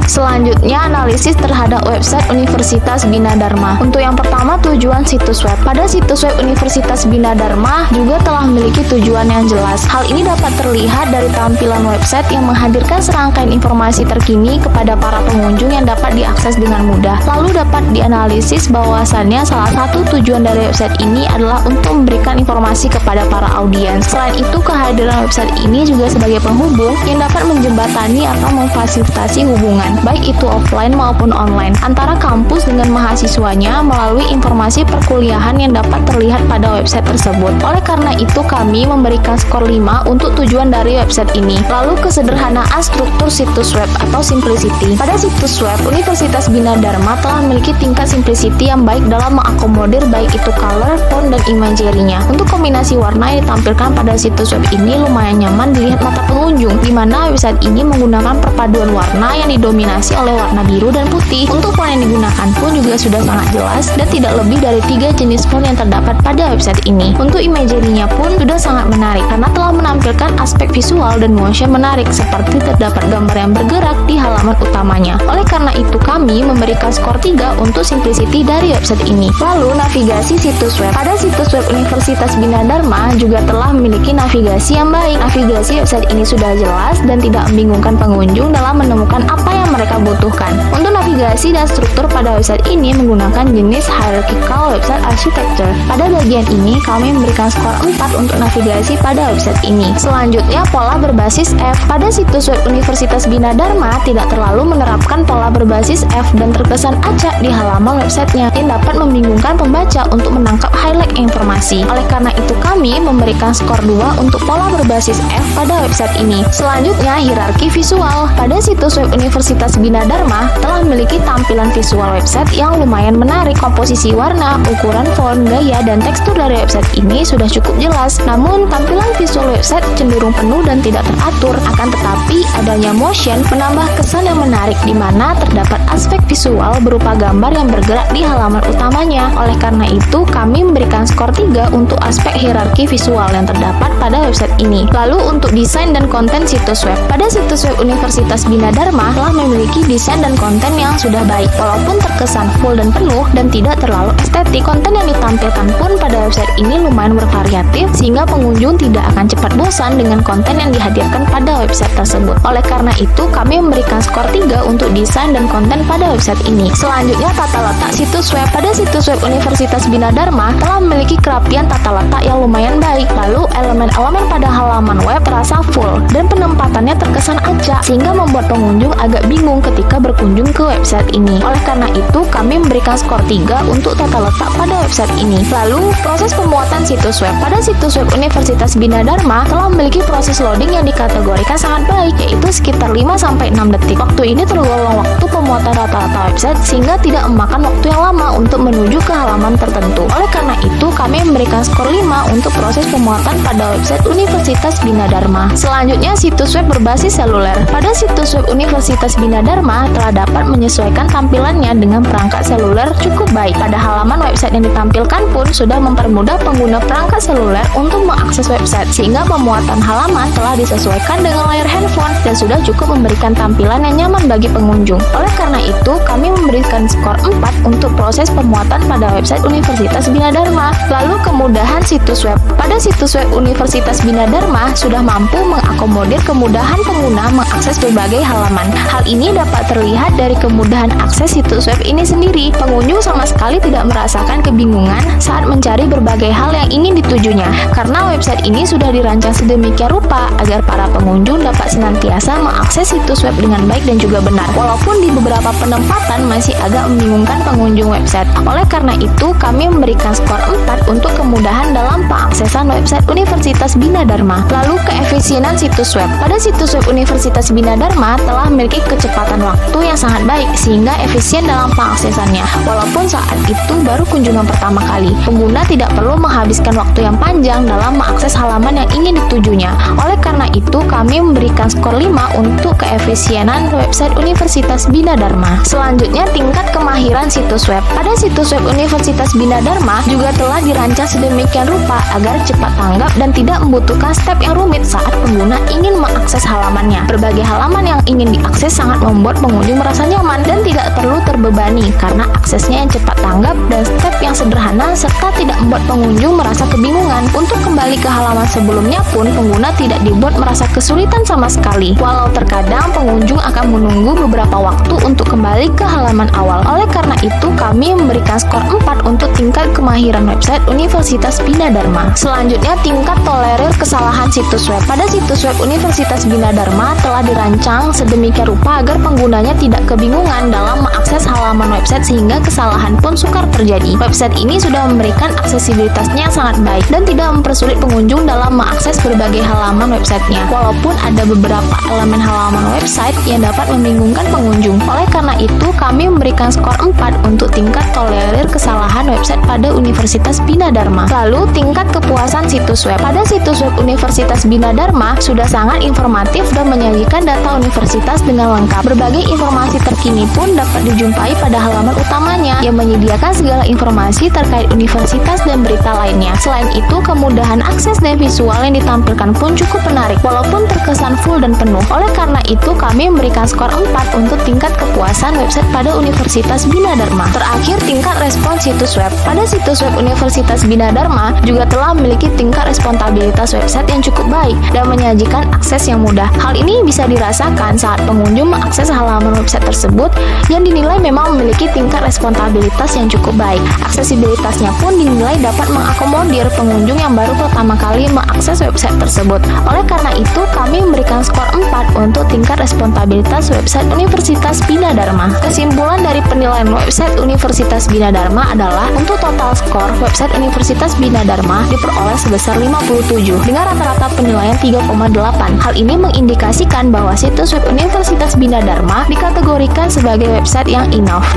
Selanjutnya, analisis terhadap website Universitas Bina Dharma. Untuk yang pertama, tujuan situs web. Pada situs web Universitas Bina Dharma juga telah memiliki tujuan yang jelas. Hal ini dapat terlihat dari tampilan website yang menghadirkan serangkaian informasi terkini kepada para pengunjung yang dapat diakses dengan mudah. Lalu dapat dianalisis bahwasannya salah satu tujuan dari website ini adalah untuk memberikan informasi kepada para audiens. Selain itu, kehadiran website ini juga sebagai penghubung yang dapat menjembatani atau memfasilitasi hubungan, baik itu offline maupun online, antara kampus dengan mahasiswanya melalui informasi perkuliahan yang dapat terlihat pada website tersebut. Oleh karena itu, kami memberikan skor 5 untuk tujuan dari website ini. Lalu, kesederhanaan struktur situs web atau simplicity. Pada situs web, Universitas Bina Dharma telah memiliki tingkat simplicity yang baik dalam mengakomodir baik itu color, font, dan imagery-nya. Untuk kombinasi warna yang ditampilkan pada situs web ini lumayan nyaman dilihat mata pengunjung, di mana website ini menggunakan perpaduan warna yang didominasi oleh warna biru dan putih. Untuk font yang digunakan pun juga sudah sangat jelas dan tidak lebih dari 3 jenis font yang terdapat pada website ini. Untuk imagery-nya pun sudah sangat menarik karena telah menampilkan aspek visual dan motion menarik seperti terdapat gambar yang bergerak di halaman utamanya. Oleh karena itu, kami memberikan skor 3 untuk simplicity dari website ini. Lalu, navigasi situs web. Pada situs web Universitas Bina Dharma juga telah memiliki navigasi yang baik. Navigasi website ini sudah jelas dan tidak membingungkan pengunjung dalam menemukan apa yang mereka butuhkan. Untuk navigasi dan struktur pada website ini menggunakan jenis hierarchical website architecture. Pada bagian ini, kami memberikan skor 4 untuk navigasi pada website ini. Selanjutnya, pola berbasis F. Pada situs web Universitas Bina Dharma tidak terlalu menerapkan pola berbasis F dan terkesan acak di halaman websitenya yang dapat membingungkan pembaca untuk menangkap highlight informasi. Oleh karena itu, kami memberikan skor 2 untuk pola berbasis F pada website ini. Selanjutnya, hierarki visual. Pada situs web Universitas Bina Dharma telah memiliki tampilan visual website yang lumayan menarik. Komposisi warna, ukuran font, gaya, dan tekstur dari website ini sudah cukup jelas. Namun, tampilan visual website cenderung penuh dan tidak teratur. Akan tetapi, adanya motion menambah kesan yang menarik di mana terdapat aspek visual berupa gambar yang bergerak di halaman utamanya. Oleh karena itu, kami memberikan skor 3 untuk aspek hierarki visual yang terdapat pada website ini. Lalu, untuk desain dan konten situs web. Pada situs web Universitas Bina Dharma telah memiliki desain dan konten yang sudah baik. Walaupun terkesan full dan penuh dan tidak terlalu estetik, konten yang ditampilkan pun pada website ini lumayan bervariatif sehingga pengunjung tidak akan cepat bosan dengan konten yang dihadirkan pada website tersebut. Oleh karena itu, kami memberikan skor 3 untuk desain dan konten pada website ini. Selanjutnya, tata letak situs web. Pada situs web Universitas Bina Dharma telah memiliki kerapian tata letak yang lumayan baik. Lalu, elemen-elemen pada halaman web terasa full dan penempatannya terkesan acak sehingga membuat pengunjung agak bingung ketika berkunjung ke website ini. Oleh karena itu, kami memberikan skor 3 untuk tata letak pada website ini. Lalu, proses pembuatan situs web. Pada situs web Universitas Bina Dharma telah memiliki proses loading yang dikategorikan sangat baik, yaitu sekitar 5-6 detik. Waktu ini tergolong waktu pembuatan rata-rata website sehingga tidak memakan waktu yang lama untuk menuju ke halaman tertentu. Oleh karena itu, kami memberikan skor 5 untuk proses pembuatan pada website Universitas Bina Dharma. Selanjutnya, situs web berbasis seluler. Pada situs web Universitas Bina Dharma telah dapat menyesuaikan tampilannya dengan perangkat seluler cukup baik. Pada halaman website yang ditampilkan pun sudah mempermudah pengguna perangkat seluler untuk mengakses website sehingga pembuatan halaman telah disesuaikan dengan layar handphone dan sudah cukup memberikan tampilan yang nyaman bagi pengunjung. Oleh karena itu, kami memberikan skor 4 untuk proses pemuatan pada website Universitas Bina Dharma. Lalu kemudahan situs web. Pada situs web Universitas Bina Dharma sudah mampu mengakomodir kemudahan pengguna mengakses berbagai halaman. Hal ini dapat terlihat dari kemudahan akses situs web ini sendiri. Pengunjung sama sekali tidak merasakan kebingungan saat mencari berbagai hal yang ingin ditujunya, karena website ini sudah dirancang sedemikian rupa agar para pengunjung dapat senantiasa mengakses situs web dengan baik dan juga benar, walaupun di beberapa penempatan masih agak membingungkan pengunjung website. Oleh karena itu, kami memberikan skor 4 untuk kemudahan dalam pengaksesan website Universitas Bina Dharma. Lalu keefisienan situs web. Pada situs web Universitas Bina Dharma telah memiliki kecepatan waktu yang sangat baik sehingga efisien dalam pengaksesannya. Walaupun saat itu baru kunjungan pertama kali, pengguna tidak perlu menghabiskan waktu yang panjang dalam mengakses halaman yang ingin ditujunya. Oleh karena itu, kami memberikan skor 5 untuk keefisienan website Universitas Bina Dharma. Selanjutnya, tingkat kemahiran situs web. Pada situs web Universitas Bina Dharma juga telah dirancang sedemikian rupa agar cepat tanggap dan tidak membutuhkan step yang rumit saat pengguna ingin mengakses halamannya. Berbagai halaman yang ingin diakses sangat membuat pengunjung merasa nyaman dan tidak perlu terbebani karena aksesnya yang cepat tanggap dan step yang sederhana serta tidak membuat pengunjung merasa kebingungan. Untuk kembali ke halaman sebelumnya pun pengguna tidak dibuat merasa kesulitan sama sekali. Walau terkadang pengunjung akan menunggu beberapa waktu untuk kembali ke halaman awal. Oleh karena itu, kami memberikan skor 4 untuk tingkat kemahiran website Universitas Bina Dharma. Selanjutnya, tingkat tolerir kesalahan situs web. Pada situs web Universitas Bina Dharma telah dirancang sedemikian rupa agar penggunanya tidak kebingungan dalam mengakses halaman website sehingga kesalahan pun sukar terjadi. Website ini sudah memberikan aksesibilitasnya yang sangat baik dan tidak mempersulit pengunjung dalam mengakses berbagai halaman websitenya. Walaupun ada beberapa elemen halaman website yang dapat membingungkan pengunjung. Oleh karena itu, kami memberikan skor 4 untuk tingkat tolerir kesalahan website pada Universitas Bina Dharma. Lalu, tingkat kepuasan situs web. Pada situs web Universitas Bina Dharma sudah sangat informatif dan menyajikan data universitas dengan lengkap. Berbagai informasi terkini pun dapat dijumpai pada halaman utamanya yang menyediakan segala informasi terkait universitas dan berita lainnya. Selain itu, kemudahan akses dan visual yang ditampilkan pun cukup menarik walaupun terkesan full dan penuh. Oleh karena itu, kami memberikan skor 4 untuk tingkat kepuasan website pada Universitas Bina Dharma. Terakhir, tingkat respons situs web. Pada situs web Universitas Bina Dharma juga telah memiliki tingkat responstabilitas website yang cukup baik dan menyajikan akses yang mudah. Hal ini bisa dirasakan saat pengunjung mengakses halaman website tersebut yang dinilai memang memiliki tingkat responstabilitas yang cukup baik. Aksesibilitasnya pun dinilai dapat mengakomodir pengunjung yang baru pertama kali mengakses website tersebut. Oleh karena itu, kami memberikan skor 4 untuk tingkat responstabilitas website Universitas Bina Dharma. Kesimpulan dari penilaian website Universitas Bina Dharma adalah untuk total skor website Universitas Bina Dharma diperoleh sebesar 57 dengan rata-rata penilaian 3,8. Hal ini mengindikasikan bahwa situs web Universitas Bina Dharma dikategorikan sebagai website yang enough.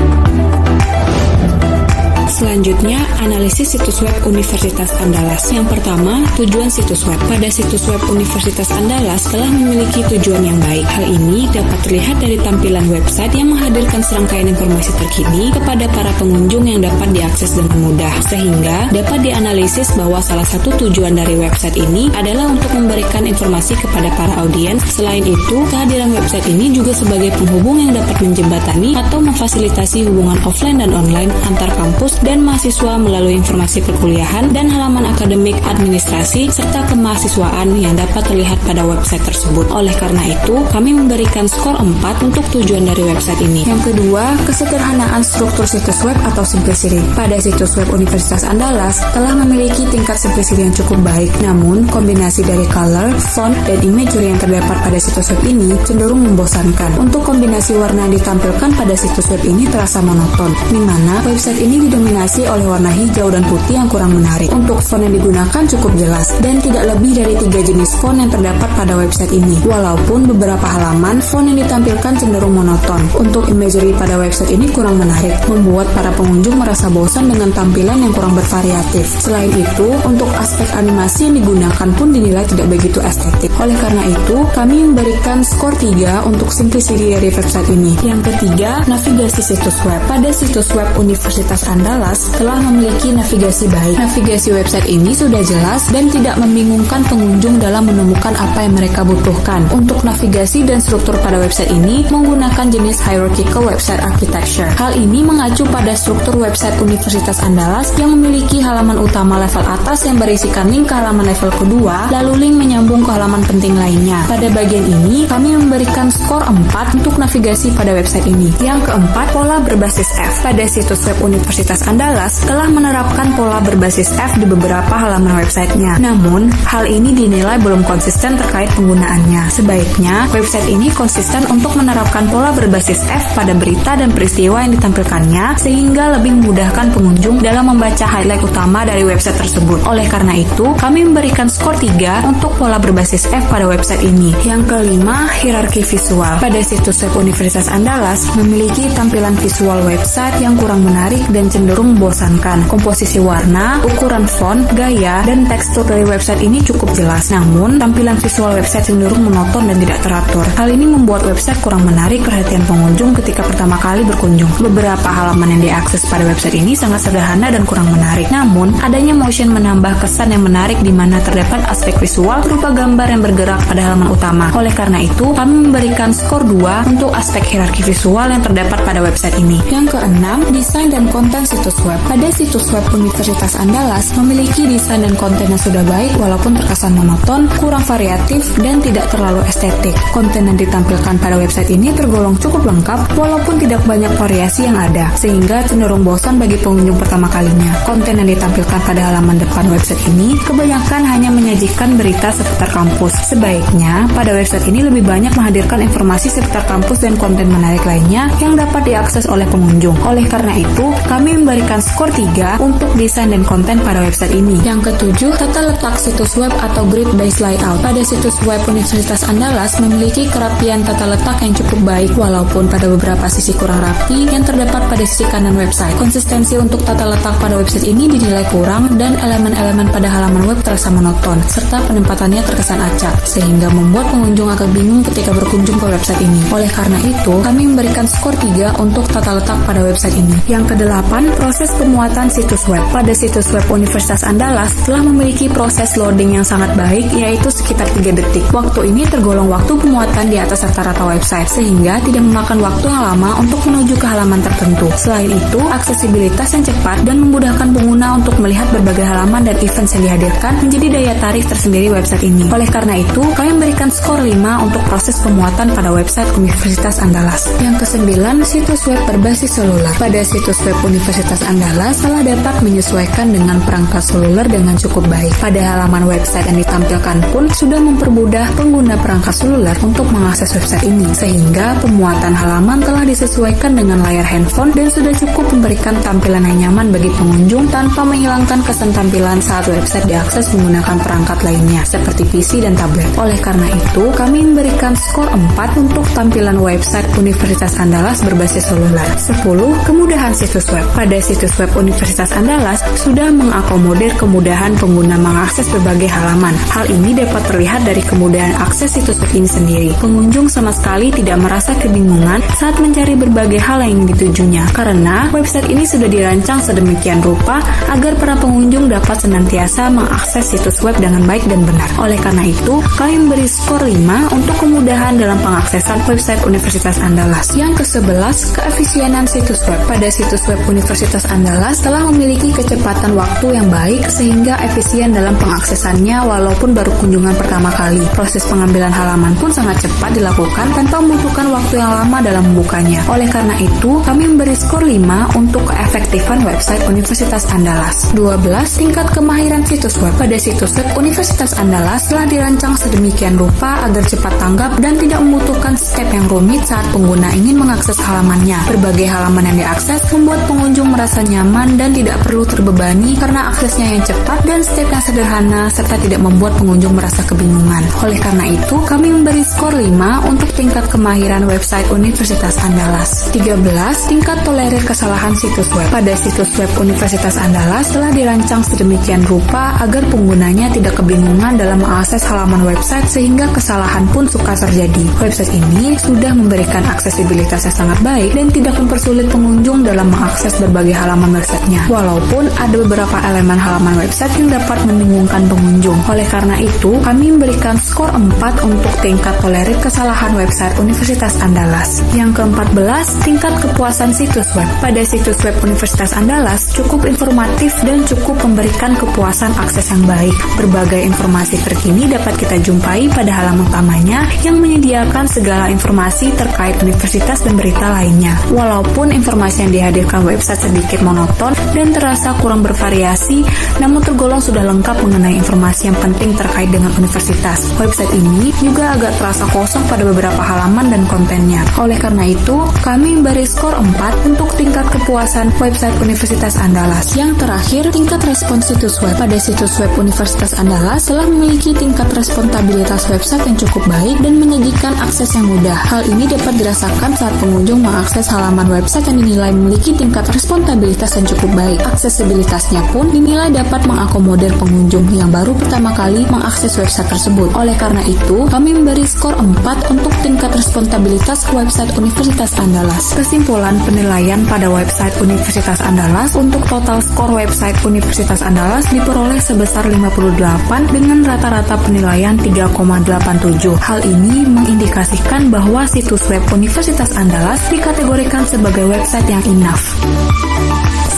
Selanjutnya, analisis situs web Universitas Andalas. Yang pertama, tujuan situs web. Pada situs web Universitas Andalas telah memiliki tujuan yang baik. Hal ini dapat terlihat dari tampilan website yang menghadirkan serangkaian informasi terkini kepada para pengunjung yang dapat diakses dengan mudah, sehingga dapat dianalisis bahwa salah satu tujuan dari website ini adalah untuk memberikan informasi kepada para audiens. Selain itu, kehadiran website ini juga sebagai penghubung yang dapat menjembatani atau memfasilitasi hubungan offline dan online antar kampus dan mahasiswa melalui informasi perkuliahan dan halaman akademik, administrasi, serta kemahasiswaan yang dapat terlihat pada website tersebut. Oleh karena itu, kami memberikan skor 4 untuk tujuan dari website ini. Yang kedua, kesederhanaan struktur situs web atau simplicity. Pada situs web Universitas Andalas telah memiliki tingkat simplicity yang cukup baik. Namun, kombinasi dari color, font, dan imagery yang terdapat pada situs web ini cenderung membosankan. Untuk kombinasi warna yang ditampilkan pada situs web ini terasa monoton, di mana website ini didominasi oleh warna hijau dan putih yang kurang menarik. Untuk font yang digunakan cukup jelas dan tidak lebih dari 3 jenis font yang terdapat pada website ini. Walaupun beberapa halaman font yang ditampilkan cenderung monoton. Untuk imagery pada website ini kurang menarik, membuat para pengunjung merasa bosan dengan tampilan yang kurang bervariatif. Selain itu, untuk aspek animasi yang digunakan pun dinilai tidak begitu estetik. Oleh karena itu, kami memberikan skor 3 untuk simplicity dari website ini. Yang ketiga, navigasi situs web. Pada situs web Universitas Andalas Andalas telah memiliki navigasi baik. Navigasi website ini sudah jelas dan tidak membingungkan pengunjung dalam menemukan apa yang mereka butuhkan. Untuk navigasi dan struktur pada website ini menggunakan jenis hierarchical website architecture. Hal ini mengacu pada struktur website Universitas Andalas yang memiliki halaman utama level atas yang berisikan link ke halaman level kedua, lalu link menyambung ke halaman penting lainnya. Pada bagian ini, kami memberikan skor 4 untuk navigasi pada website ini. Yang keempat, pola berbasis F. Pada situs web Universitas Andalas telah menerapkan pola berbasis F di beberapa halaman websitenya. Namun, hal ini dinilai belum konsisten terkait penggunaannya. Sebaiknya, website ini konsisten untuk menerapkan pola berbasis F pada berita dan peristiwa yang ditampilkannya, sehingga lebih memudahkan pengunjung dalam membaca highlight utama dari website tersebut. Oleh karena itu, kami memberikan skor 3 untuk pola berbasis F pada website ini. Yang kelima, hierarki visual. Pada situs web Universitas Andalas memiliki tampilan visual website yang kurang menarik dan cenderung membosankan. Komposisi warna, ukuran font, gaya, dan tekstur dari website ini cukup jelas. Namun, tampilan visual website cenderung monoton dan tidak teratur. Hal ini membuat website kurang menarik perhatian pengunjung ketika pertama kali berkunjung. Beberapa halaman yang diakses pada website ini sangat sederhana dan kurang menarik. Namun, adanya motion menambah kesan yang menarik di mana terdapat aspek visual berupa gambar yang bergerak pada halaman utama. Oleh karena itu, kami memberikan skor 2 untuk aspek hierarki visual yang terdapat pada website ini. Yang keenam, desain dan konten situs web. Pada situs web Universitas Andalas memiliki desain dan konten yang sudah baik walaupun terkesan monoton, kurang variatif, dan tidak terlalu estetik. Konten yang ditampilkan pada website ini tergolong cukup lengkap walaupun tidak banyak variasi yang ada, sehingga cenderung bosan bagi pengunjung pertama kalinya. Konten yang ditampilkan pada halaman depan website ini kebanyakan hanya menyajikan berita seputar kampus. Sebaiknya, pada website ini lebih banyak menghadirkan informasi seputar kampus dan konten menarik lainnya yang dapat diakses oleh pengunjung. Oleh karena itu, kami memberikan skor 3 untuk desain dan konten pada website ini. Yang ketujuh, tata letak situs web atau grid-based layout. Pada situs web Universitas Andalas memiliki kerapian tata letak yang cukup baik walaupun pada beberapa sisi kurang rapi yang terdapat pada sisi kanan website. Konsistensi untuk tata letak pada website ini dinilai kurang dan elemen-elemen pada halaman web terasa monoton, serta penempatannya terkesan acak, sehingga membuat pengunjung agak bingung ketika berkunjung ke website ini. Oleh karena itu, kami memberikan skor 3 untuk tata letak pada website ini. Yang kedelapan, proses pemuatan situs web. Pada situs web Universitas Andalas telah memiliki proses loading yang sangat baik, yaitu sekitar 3 detik. Waktu ini tergolong waktu pemuatan di atas rata-rata website, sehingga tidak memakan waktu yang lama untuk menuju ke halaman tertentu. Selain itu, aksesibilitas yang cepat dan memudahkan pengguna untuk melihat berbagai halaman dan events yang dihadirkan menjadi daya tarik tersendiri website ini. Oleh karena itu, kami memberikan skor 5 untuk proses pemuatan pada website Universitas Andalas. Yang kesembilan, situs web berbasis seluler. Pada situs web Universitas Andalas telah dapat menyesuaikan dengan perangkat seluler dengan cukup baik. Pada halaman website yang ditampilkan pun sudah mempermudah pengguna perangkat seluler untuk mengakses website ini, sehingga pemuatan halaman telah disesuaikan dengan layar handphone dan sudah cukup memberikan tampilan yang nyaman bagi pengunjung tanpa menghilangkan kesan tampilan saat website diakses menggunakan perangkat lainnya seperti PC dan tablet. Oleh karena itu, kami memberikan skor 4 untuk tampilan website Universitas Andalas berbasis seluler. 10. Kemudahan situs web. Pada situs web Universitas Andalas sudah mengakomodir kemudahan pengguna mengakses berbagai halaman. Hal ini dapat terlihat dari kemudahan akses situs web ini sendiri. Pengunjung sama sekali tidak merasa kebingungan saat mencari berbagai hal yang ditujunya, karena website ini sudah dirancang sedemikian rupa agar para pengunjung dapat senantiasa mengakses situs web dengan baik dan benar. Oleh karena itu, kami memberi skor 5 untuk kemudahan dalam pengaksesan website Universitas Andalas. Yang ke-11, keefisienan situs web. Pada situs web Universitas Andalas telah memiliki kecepatan waktu yang baik sehingga efisien dalam pengaksesannya walaupun baru kunjungan pertama kali. Proses pengambilan halaman pun sangat cepat dilakukan tanpa membutuhkan waktu yang lama dalam membukanya. Oleh karena itu, kami memberi skor 5 untuk keefektifan website Universitas Andalas. 12. Tingkat kemahiran situs web. Pada situs web Universitas Andalas telah dirancang sedemikian rupa agar cepat tanggap dan tidak membutuhkan step yang rumit saat pengguna ingin mengakses halamannya. Berbagai halaman yang diakses membuat pengunjung merasa nyaman dan tidak perlu terbebani karena aksesnya yang cepat dan step yang sederhana serta tidak membuat pengunjung merasa kebingungan. Oleh karena itu, kami memberi skor 5 untuk tingkat kemahiran website Universitas Andalas. 13. Tingkat tolerir kesalahan situs web. Pada situs web Universitas Andalas telah dirancang sedemikian rupa agar penggunanya tidak kebingungan dalam mengakses halaman website sehingga kesalahan pun suka terjadi. Website ini sudah memberikan aksesibilitas yang sangat baik dan tidak mempersulit pengunjung dalam mengakses berbagai di halaman websitenya. Walaupun ada beberapa elemen halaman website yang dapat membingungkan pengunjung. Oleh karena itu, kami memberikan skor 4 untuk tingkat tolerir kesalahan website Universitas Andalas. Yang ke-14, tingkat kepuasan situs web. Pada situs web Universitas Andalas cukup informatif dan cukup memberikan kepuasan akses yang baik. Berbagai informasi terkini dapat kita jumpai pada halaman utamanya yang menyediakan segala informasi terkait universitas dan berita lainnya. Walaupun informasi yang dihadirkan website sedikit monoton dan terasa kurang bervariasi, namun tergolong sudah lengkap mengenai informasi yang penting terkait dengan universitas. Website ini juga agak terasa kosong pada beberapa halaman dan kontennya. Oleh karena itu, kami memberi skor 4 untuk tingkat kepuasan website Universitas Andalas. Yang terakhir, tingkat respon situs web. Pada situs web Universitas Andalas telah memiliki tingkat responstabilitas website yang cukup baik dan menyajikan akses yang mudah. Hal ini dapat dirasakan saat pengunjung mengakses halaman website yang dinilai memiliki tingkat responstabilitas yang cukup baik. Aksesibilitasnya pun dinilai dapat mengakomodir pengunjung yang baru pertama kali mengakses website tersebut. Oleh karena itu, kami memberi skor 4 untuk tingkat responstabilitas website Universitas Andalas. Kesimpulan penilaian pada website Universitas Andalas untuk total skor website Universitas Andalas diperoleh sebesar 58 dengan rata-rata penilaian 3,87. Hal ini mengindikasikan bahwa situs web Universitas Andalas dikategorikan sebagai website yang enough.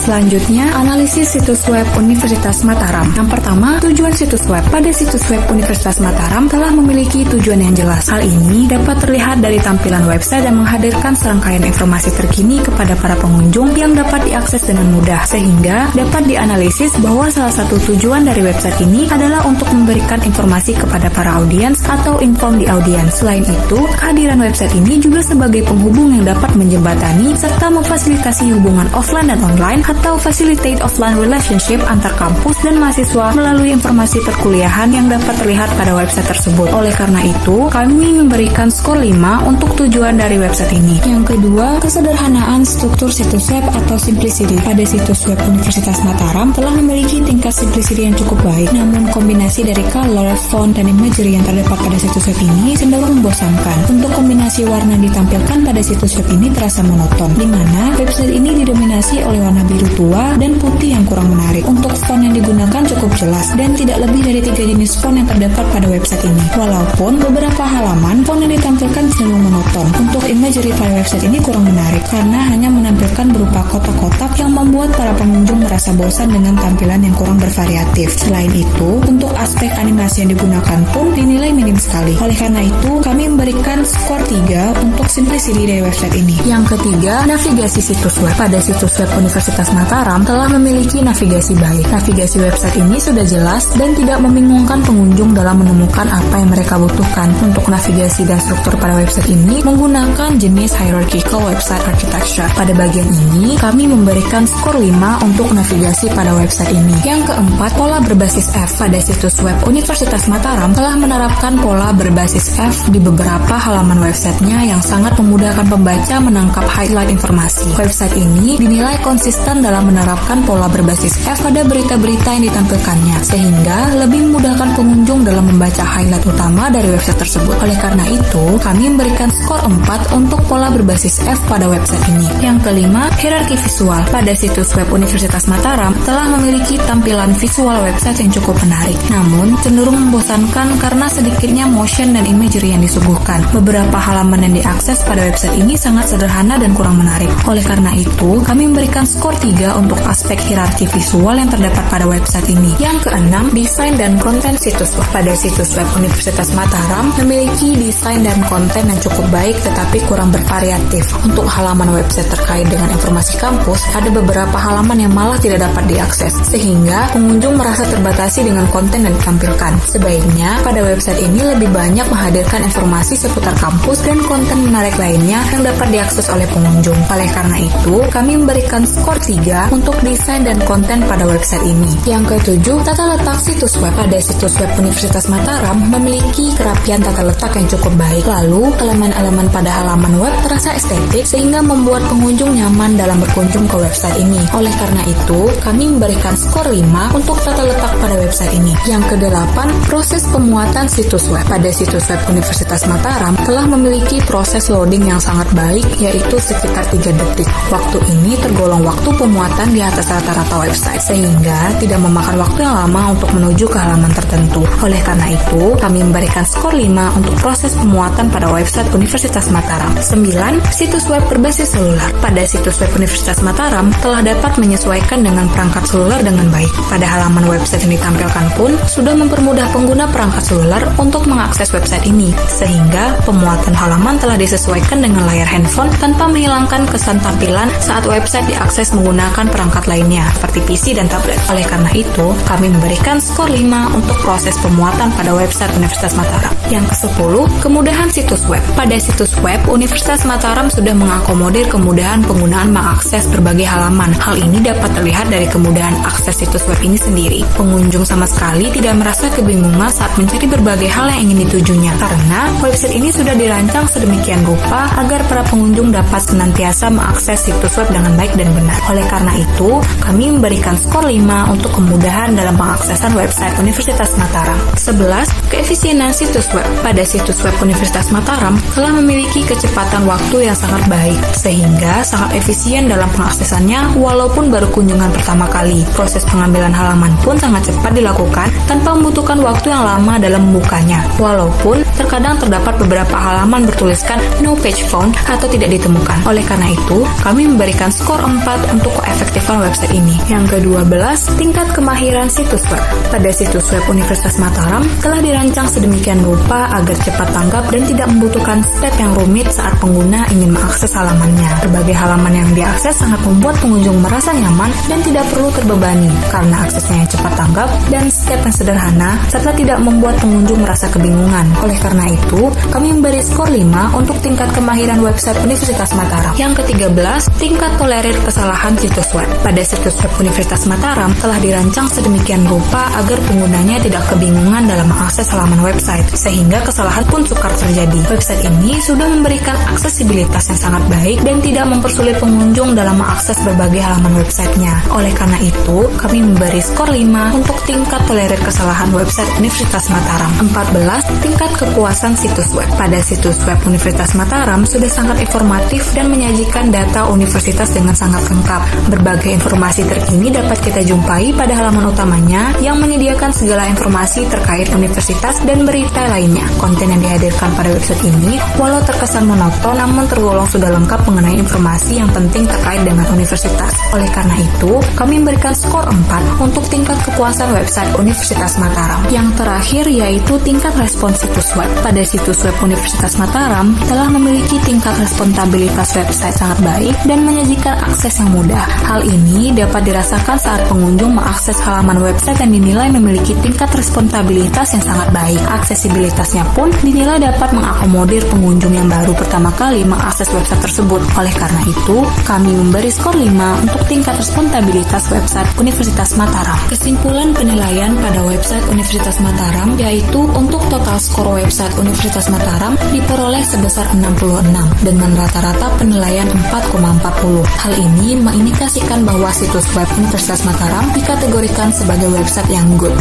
Selanjutnya, analisis situs web Universitas Mataram. Yang pertama, tujuan situs web. Pada situs web Universitas Mataram telah memiliki tujuan yang jelas. Hal ini dapat terlihat dari tampilan website yang menghadirkan serangkaian informasi terkini kepada para pengunjung yang dapat diakses dengan mudah, sehingga dapat dianalisis bahwa salah satu tujuan dari website ini adalah untuk memberikan informasi kepada para audiens atau inform di audiens. Selain itu, kehadiran website ini juga sebagai penghubung yang dapat menjembatani serta memfasilitasi hubungan offline dan online atau facilitate offline relationship antar kampus dan mahasiswa melalui informasi perkuliahan yang dapat terlihat pada website tersebut. Oleh karena itu, kami memberikan skor 5 untuk tujuan dari website ini. Yang kedua, kesederhanaan struktur situs web atau simplicity. Pada situs web Universitas Mataram telah memiliki tingkat simplicity yang cukup baik, namun kombinasi dari color, font, dan imagery yang terdapat pada situs web ini cenderung membosankan. Untuk kombinasi warna yang ditampilkan pada situs web ini terasa monoton, di mana website ini didominasi oleh warna biru tua dan putih yang kurang menarik. Untuk font yang digunakan cukup jelas dan tidak lebih dari 3 jenis font yang terdapat pada website ini. Walaupun beberapa halaman font yang ditampilkan cenderung monoton. Untuk imagery pada website ini kurang menarik karena hanya menampilkan berupa kotak-kotak yang membuat para pengunjung merasa bosan dengan tampilan yang kurang bervariatif. Selain itu, untuk aspek animasi yang digunakan pun dinilai minim sekali. Oleh karena itu, kami memberikan skor 3 untuk simplicity dari website ini. Yang ketiga, navigasi situs web. Pada situs web Universitas Mataram telah memiliki navigasi baik. Navigasi website ini sudah jelas dan tidak membingungkan pengunjung dalam menemukan apa yang mereka butuhkan. Untuk navigasi dan struktur pada website ini menggunakan jenis hierarchical website architecture. Pada bagian ini, kami memberikan skor 5 untuk navigasi pada website ini. Yang keempat, pola berbasis F. Pada situs web Universitas Mataram telah menerapkan pola berbasis F di beberapa halaman websitenya yang sangat memudahkan pembaca menangkap highlight informasi. Website ini dinilai konsisten dalam menerapkan pola berbasis F pada berita-berita yang ditampilkannya, sehingga lebih memudahkan pengunjung dalam membaca highlight utama dari website tersebut. Oleh karena itu, kami memberikan skor 4 untuk pola berbasis F pada website ini. Yang kelima, hierarki visual. Pada situs web Universitas Mataram telah memiliki tampilan visual website yang cukup menarik, namun cenderung membosankan karena sedikitnya motion dan imagery yang disuguhkan. Beberapa halaman yang diakses pada website ini sangat sederhana dan kurang menarik. Oleh karena itu, kami memberikan skor 3 untuk aspek hierarki visual yang terdapat pada website ini. Yang keenam, desain dan konten situs web. Pada situs web Universitas Mataram memiliki desain dan konten yang cukup baik tetapi kurang bervariatif. Untuk halaman website terkait dengan informasi kampus, ada beberapa halaman yang malah tidak dapat diakses, sehingga pengunjung merasa terbatasi dengan konten yang ditampilkan. Sebaiknya, pada website ini lebih banyak menghadirkan informasi seputar kampus dan konten menarik lainnya yang dapat diakses oleh pengunjung. Oleh karena itu, kami memberikan skor 3 untuk desain dan konten pada website ini. Yang ketujuh, tata letak situs web. Pada situs web Universitas Mataram memiliki kerapian tata letak yang cukup baik. Lalu, elemen-elemen pada halaman web terasa estetik sehingga membuat pengunjung nyaman dalam berkunjung ke website ini. Oleh karena itu, kami memberikan skor 5 untuk tata letak pada website ini. Yang kedelapan, proses pemuatan situs web. Pada situs web Universitas Mataram telah memiliki proses loading yang sangat baik, yaitu sekitar 3 detik. Waktu ini tergolong waktu pemuatan di atas rata-rata website, sehingga tidak memakan waktu yang lama untuk menuju ke halaman tertentu. Oleh karena itu, kami memberikan skor 5 untuk proses pemuatan pada website Universitas Mataram. 9. Situs web berbasis seluler. Pada situs web Universitas Mataram telah dapat menyesuaikan dengan perangkat seluler dengan baik. Pada halaman website yang ditampilkan pun sudah mempermudah pengguna perangkat seluler untuk mengakses website ini, sehingga pemuatan halaman telah disesuaikan dengan layar handphone tanpa menghilangkan kesan tampilan saat website diakses menggunakan perangkat lainnya, seperti PC dan tablet. Oleh karena itu, kami memberikan skor 5 untuk proses pemuatan pada website Universitas Mataram. Yang ke-10, kemudahan situs web. Pada situs web, Universitas Mataram sudah mengakomodir kemudahan penggunaan mengakses berbagai halaman. Hal ini dapat terlihat dari kemudahan akses situs web ini sendiri. Pengunjung sama sekali tidak merasa kebingungan saat mencari berbagai hal yang ingin ditujunya, karena website ini sudah dirancang sedemikian rupa agar para pengunjung dapat senantiasa mengakses situs web dengan baik dan benar. Oleh karena itu, kami memberikan skor 5 untuk kemudahan dalam pengaksesan website Universitas Mataram. 11. Keefisienan situs web. Pada situs web Universitas Mataram telah memiliki kecepatan waktu yang sangat baik, sehingga sangat efisien dalam pengaksesannya walaupun baru kunjungan pertama kali. Proses pengambilan halaman pun sangat cepat dilakukan tanpa membutuhkan waktu yang lama dalam membukanya. Walaupun terkadang terdapat beberapa halaman bertuliskan no page found atau tidak ditemukan. Oleh karena itu, kami memberikan skor 4 untuk keefektifan website ini. Yang ke-12, tingkat kemahiran situs web. Pada situs web Universitas Mataram telah dirancang sedemikian rupa agar cepat tanggap dan tidak membutuhkan step yang rumit saat pengguna ingin mengakses halamannya. Berbagai halaman yang diakses sangat membuat pengunjung merasa nyaman dan tidak perlu terbebani karena aksesnya yang cepat tanggap dan step yang sederhana serta tidak membuat pengunjung merasa kebingungan. Oleh karena itu, kami memberi skor 5 untuk tingkat kemahiran website Universitas Mataram. Yang ke-13, tingkat tolerir kesalahan situs web. Pada situs web Universitas Mataram telah dirancang sedemikian rupa agar penggunanya tidak kebingungan dalam mengakses halaman website, sehingga kesalahan pun sukar terjadi. Website ini sudah memberikan aksesibilitas yang sangat baik dan tidak mempersulit pengunjung dalam mengakses berbagai halaman websitenya. Oleh karena itu, kami memberi skor 5 untuk tingkat tolerir kesalahan website Universitas Mataram. 14. Tingkat kepuasan situs web. Pada situs web Universitas Mataram sudah sangat informatif dan menyajikan data universitas dengan sangat lengkap. Berbagai informasi terkini dapat kita jumpai pada halaman utamanya yang menyediakan segala informasi terkait universitas dan berita lainnya. Konten yang dihadirkan pada website ini walau terkesan monoton namun tergolong sudah lengkap mengenai informasi yang penting terkait dengan universitas. Oleh karena itu, kami memberikan skor 4 untuk tingkat kepuasan website Universitas Mataram. Yang terakhir yaitu tingkat respon situs web. Pada situs web Universitas Mataram telah memiliki tingkat responsibilitas website sangat baik dan menyajikan akses yang mudah. Hal ini dapat dirasakan saat pengunjung mengakses halaman website yang dinilai memiliki tingkat responsibilitas yang sangat baik. Aksesibilitasnya pun dinilai dapat mengakomodir pengunjung yang baru pertama kali mengakses website tersebut. Oleh karena itu, kami memberi skor 5 untuk tingkat responsibilitas website Universitas Mataram. Kesimpulan penilaian pada website Universitas Mataram yaitu untuk total skor website Universitas Mataram diperoleh sebesar 66 dengan rata-rata penilaian 4,40. Hal ini mengindikasikan bahwa situs web Universitas Mataram dikategorikan sebagai website yang good.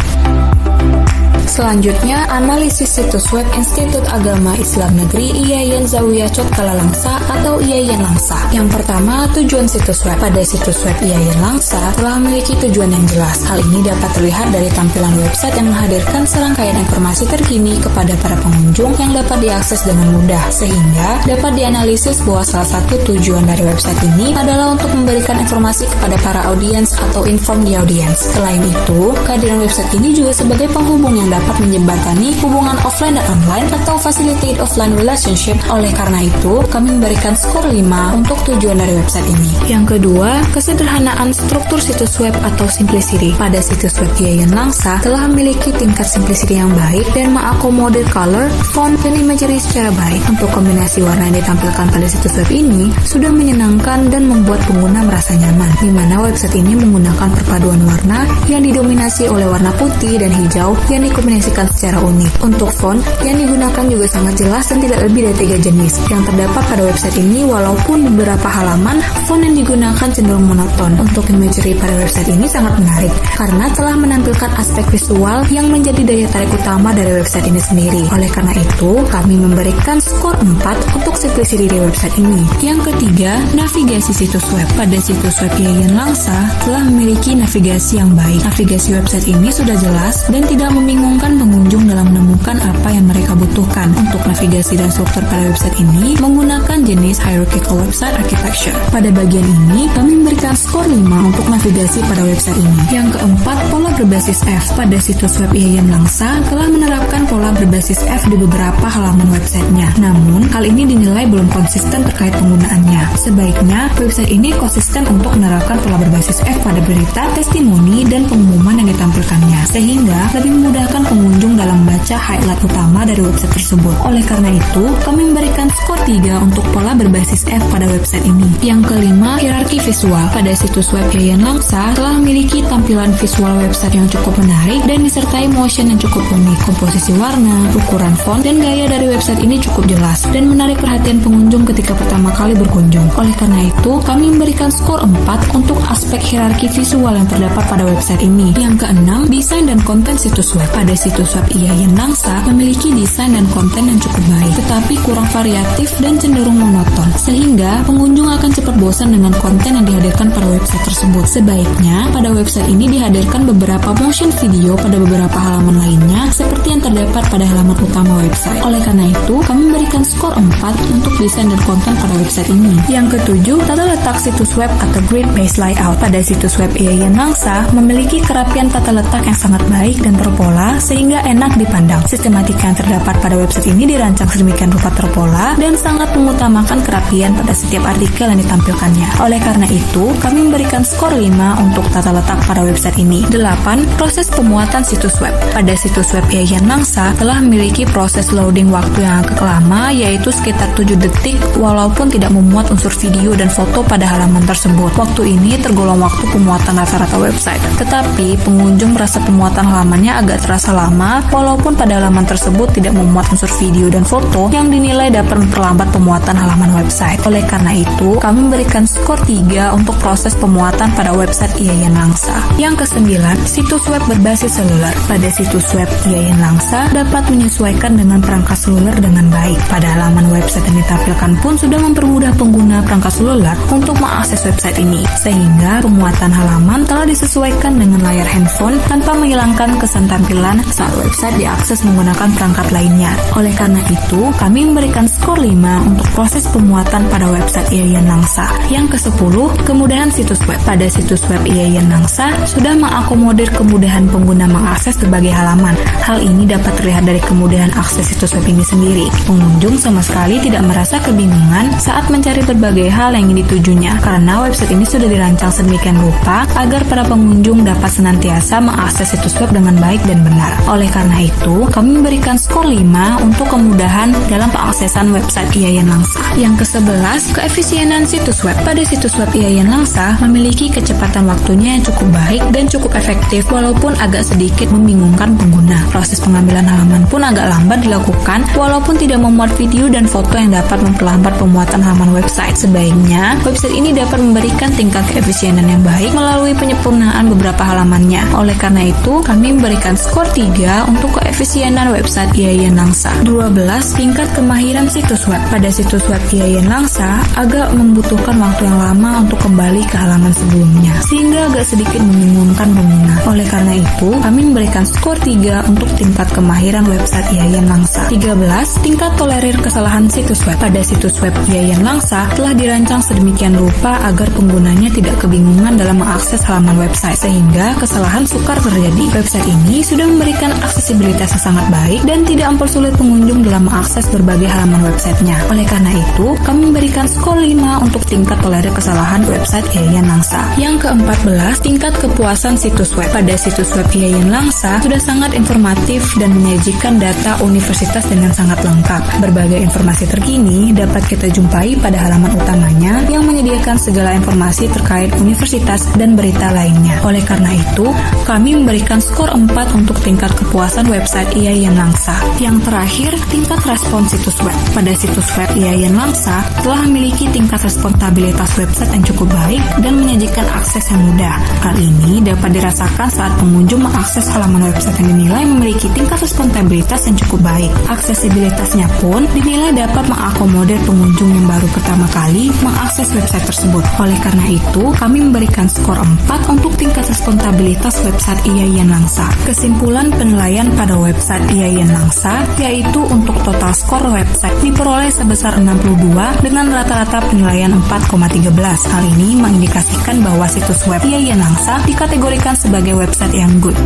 Selanjutnya, analisis situs web Institut Agama Islam Negeri IAIN Zawiyah Cot Langsa atau IAIN Langsa. Yang pertama, tujuan situs web. Pada situs web IAIN Langsa telah memiliki tujuan yang jelas. Hal ini dapat terlihat dari tampilan website yang menghadirkan serangkaian informasi terkini kepada para pengunjung yang dapat diakses dengan mudah, sehingga dapat dianalisis bahwa salah satu tujuan dari website ini adalah untuk memberikan informasi kepada para audiens atau inform the audience. Selain itu, kehadiran website ini juga sebagai penghubung yang dapat menjembatani hubungan offline dan online atau facilitate offline relationship. Oleh karena itu, kami memberikan skor 5 untuk tujuan dari website ini. Yang kedua, kesederhanaan struktur situs web atau simplicity. Pada situs web IAIN Langsa telah memiliki tingkat simplicity yang baik dan mengakomodir color, font, dan imagery secara baik. Untuk kombinasi warna yang ditampilkan pada situs web ini sudah menyenangkan dan membuat pengguna merasa nyaman, di mana website ini menggunakan perpaduan warna yang didominasi oleh warna putih dan hijau yang dikombinasikan dianimasikan secara unik. Untuk font yang digunakan juga sangat jelas dan tidak lebih dari 3 jenis yang terdapat pada website ini, walaupun beberapa halaman font yang digunakan cenderung monoton. Untuk imagery pada website ini sangat menarik karena telah menampilkan aspek visual yang menjadi daya tarik utama dari website ini sendiri. Oleh karena itu, kami memberikan skor 4 untuk simplicity di website ini. Yang ketiga, navigasi situs web. Pada situs web Yayan Langsa telah memiliki navigasi yang baik. Navigasi website ini sudah jelas dan tidak membingungkan pengunjung dalam menemukan apa yang mereka butuhkan. Untuk navigasi dan struktur pada website ini menggunakan jenis hierarchical website architecture. Pada bagian ini, kami memberikan skor 5 untuk navigasi pada website ini. Yang keempat, pola berbasis F. Pada situs web Yayan Langsa telah menerapkan pola berbasis F di beberapa halaman websitenya. Namun, hal ini dinilai belum konsisten terkait penggunaannya. Sebaiknya, website ini konsisten untuk menerapkan pola berbasis F pada berita, testimoni, dan pengumuman yang ditampilkannya, sehingga lebih memudahkan pengunjung dalam membaca highlight utama dari website tersebut. Oleh karena itu, kami memberikan skor 3 untuk pola berbasis F pada website ini. Yang kelima, hierarki visual. Pada situs web Yayan Langsa telah memiliki tampilan visual website yang cukup menarik dan disertai motion yang cukup unik. Komposisi warna, ukuran font, dan gaya dari website ini cukup jelas dan menarik perhatian pengunjung ketika pertama kali berkunjung. Oleh karena itu, kami memberikan skor 4 untuk aspek hierarki visual yang terdapat pada website ini. Yang keenam, desain dan konten situs web. Pada situs web Yayan Langsa memiliki desain dan konten yang cukup baik, tetapi kurang variatif dan cenderung monoton, sehingga pengunjung akan cepat bosan dengan konten yang dihadirkan pada website tersebut. Sebaiknya, pada website ini dihadirkan beberapa motion video pada beberapa halaman lainnya, seperti yang terdapat pada halaman utama website. Oleh karena itu, kami memberikan skor 4 untuk desain dan konten pada website ini. Yang ketujuh, tata letak situs web atau grid-based layout. Pada situs web Yayan Langsa memiliki kerapian tata letak yang sangat baik dan terpola sehingga enak dipandang. Sistematika yang terdapat pada website ini dirancang sedemikian rupa terpola dan sangat mengutamakan kerapian pada setiap artikel yang ditampilkannya. Oleh karena itu, kami memberikan skor 5 untuk tata letak pada website ini. 8. Proses pemuatan situs web. Pada situs web Yayan Langsa telah memiliki proses loading waktu yang agak lama, yaitu sekitar 7 detik walaupun tidak memuat unsur video dan foto pada halaman tersebut. Waktu ini tergolong waktu pemuatan rata-rata website. Tetapi, pengunjung merasa pemuatan halamannya agak terasa lama walaupun pada halaman tersebut tidak memuat unsur video dan foto yang dinilai dapat memperlambat pemuatan halaman website. Oleh karena itu, kami memberikan skor 3 untuk proses pemuatan pada website Yayan Langsa. Yang kesembilan, situs web berbasis seluler. Pada situs web Yayan Langsa dapat menyesuaikan dengan perangkat seluler dengan baik. Pada halaman website yang ditampilkan pun sudah mempermudah pengguna perangkat seluler untuk mengakses website ini, sehingga pemuatan halaman telah disesuaikan dengan layar handphone tanpa menghilangkan kesan tampilan saat website diakses menggunakan perangkat lainnya. Oleh karena itu, kami memberikan skor 5 untuk proses pemuatan pada website Yayan Langsa. Yang ke-10, kemudahan situs web. Pada situs web Yayan Langsa sudah mengakomodir kemudahan pengguna mengakses berbagai halaman. Hal ini dapat terlihat dari kemudahan akses situs web ini sendiri. Pengunjung sama sekali tidak merasa kebingungan saat mencari berbagai hal yang ingin ditujunya, karena website ini sudah dirancang sedemikian rupa agar para pengunjung dapat senantiasa mengakses situs web dengan baik dan benar. Oleh karena itu, kami memberikan skor 5 untuk kemudahan dalam pengaksesan website Yayan Langsa. Yang ke-11, keefisienan situs web. Pada situs web Yayan Langsa memiliki kecepatan waktunya yang cukup baik dan cukup efektif walaupun agak sedikit membingungkan pengguna. Proses pengambilan halaman pun agak lambat dilakukan walaupun tidak memuat video dan foto yang dapat memperlambat pemuatan halaman website. Sebaiknya, website ini dapat memberikan tingkat keefisienan yang baik melalui penyempurnaan beberapa halamannya. Oleh karena itu, kami memberikan skor 3 untuk keefisienan website Yayan Langsa. 12. Tingkat kemahiran situs web. Pada situs web Yayan Langsa agak membutuhkan waktu yang lama untuk kembali ke halaman sebelumnya, sehingga agak sedikit membingungkan pengguna. Oleh karena itu, kami memberikan skor 3 untuk tingkat kemahiran website Yayan Langsa. 13. Tingkat tolerir kesalahan situs web. Pada situs web Yayan Langsa telah dirancang sedemikian rupa agar penggunanya tidak kebingungan dalam mengakses halaman website, sehingga kesalahan sukar terjadi. Website ini sudah memberikan aksesibilitas yang sangat baik dan tidak mempersulit pengunjung dalam mengakses berbagai halaman websitenya. Oleh karena itu, kami memberikan skor 5 untuk tingkat tolerir kesalahan website Yayan Langsa. Yang ke-14, tingkat kepuasan situs web. Pada situs web Yayan Langsa sudah sangat informatif dan menyajikan data universitas dengan sangat lengkap. Berbagai informasi terkini dapat kita jumpai pada halaman utamanya yang menyediakan segala informasi terkait universitas dan berita lainnya. Oleh karena itu, kami memberikan skor 4 untuk tingkat kepuasan website Yayan Langsa. Yang terakhir, tingkat respon situs web. Pada situs web Yayan Langsa telah memiliki tingkat responstabilitas website yang cukup baik dan menyajikan akses yang mudah. Hal ini dapat dirasakan saat pengunjung mengakses halaman website yang dinilai memiliki tingkat responstabilitas yang cukup baik. Aksesibilitasnya pun dinilai dapat mengakomodir pengunjung yang baru pertama kali mengakses website tersebut. Oleh karena itu, kami memberikan skor 4 untuk tingkat responstabilitas website Yayan Langsa. Kesimpulan penilaian pada website Yayan Langsa yaitu untuk total skor website diperoleh sebesar 62 dengan rata-rata penilaian 4,13. Hal ini mengindikasikan bahwa situs web Yayan Langsa dikategorikan sebagai website yang good.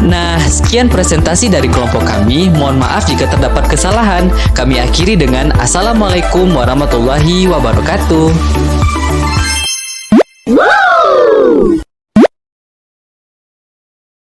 Nah, sekian presentasi dari kelompok kami. Mohon maaf jika terdapat kesalahan. Kami akhiri dengan Assalamualaikum warahmatullahi wabarakatuh.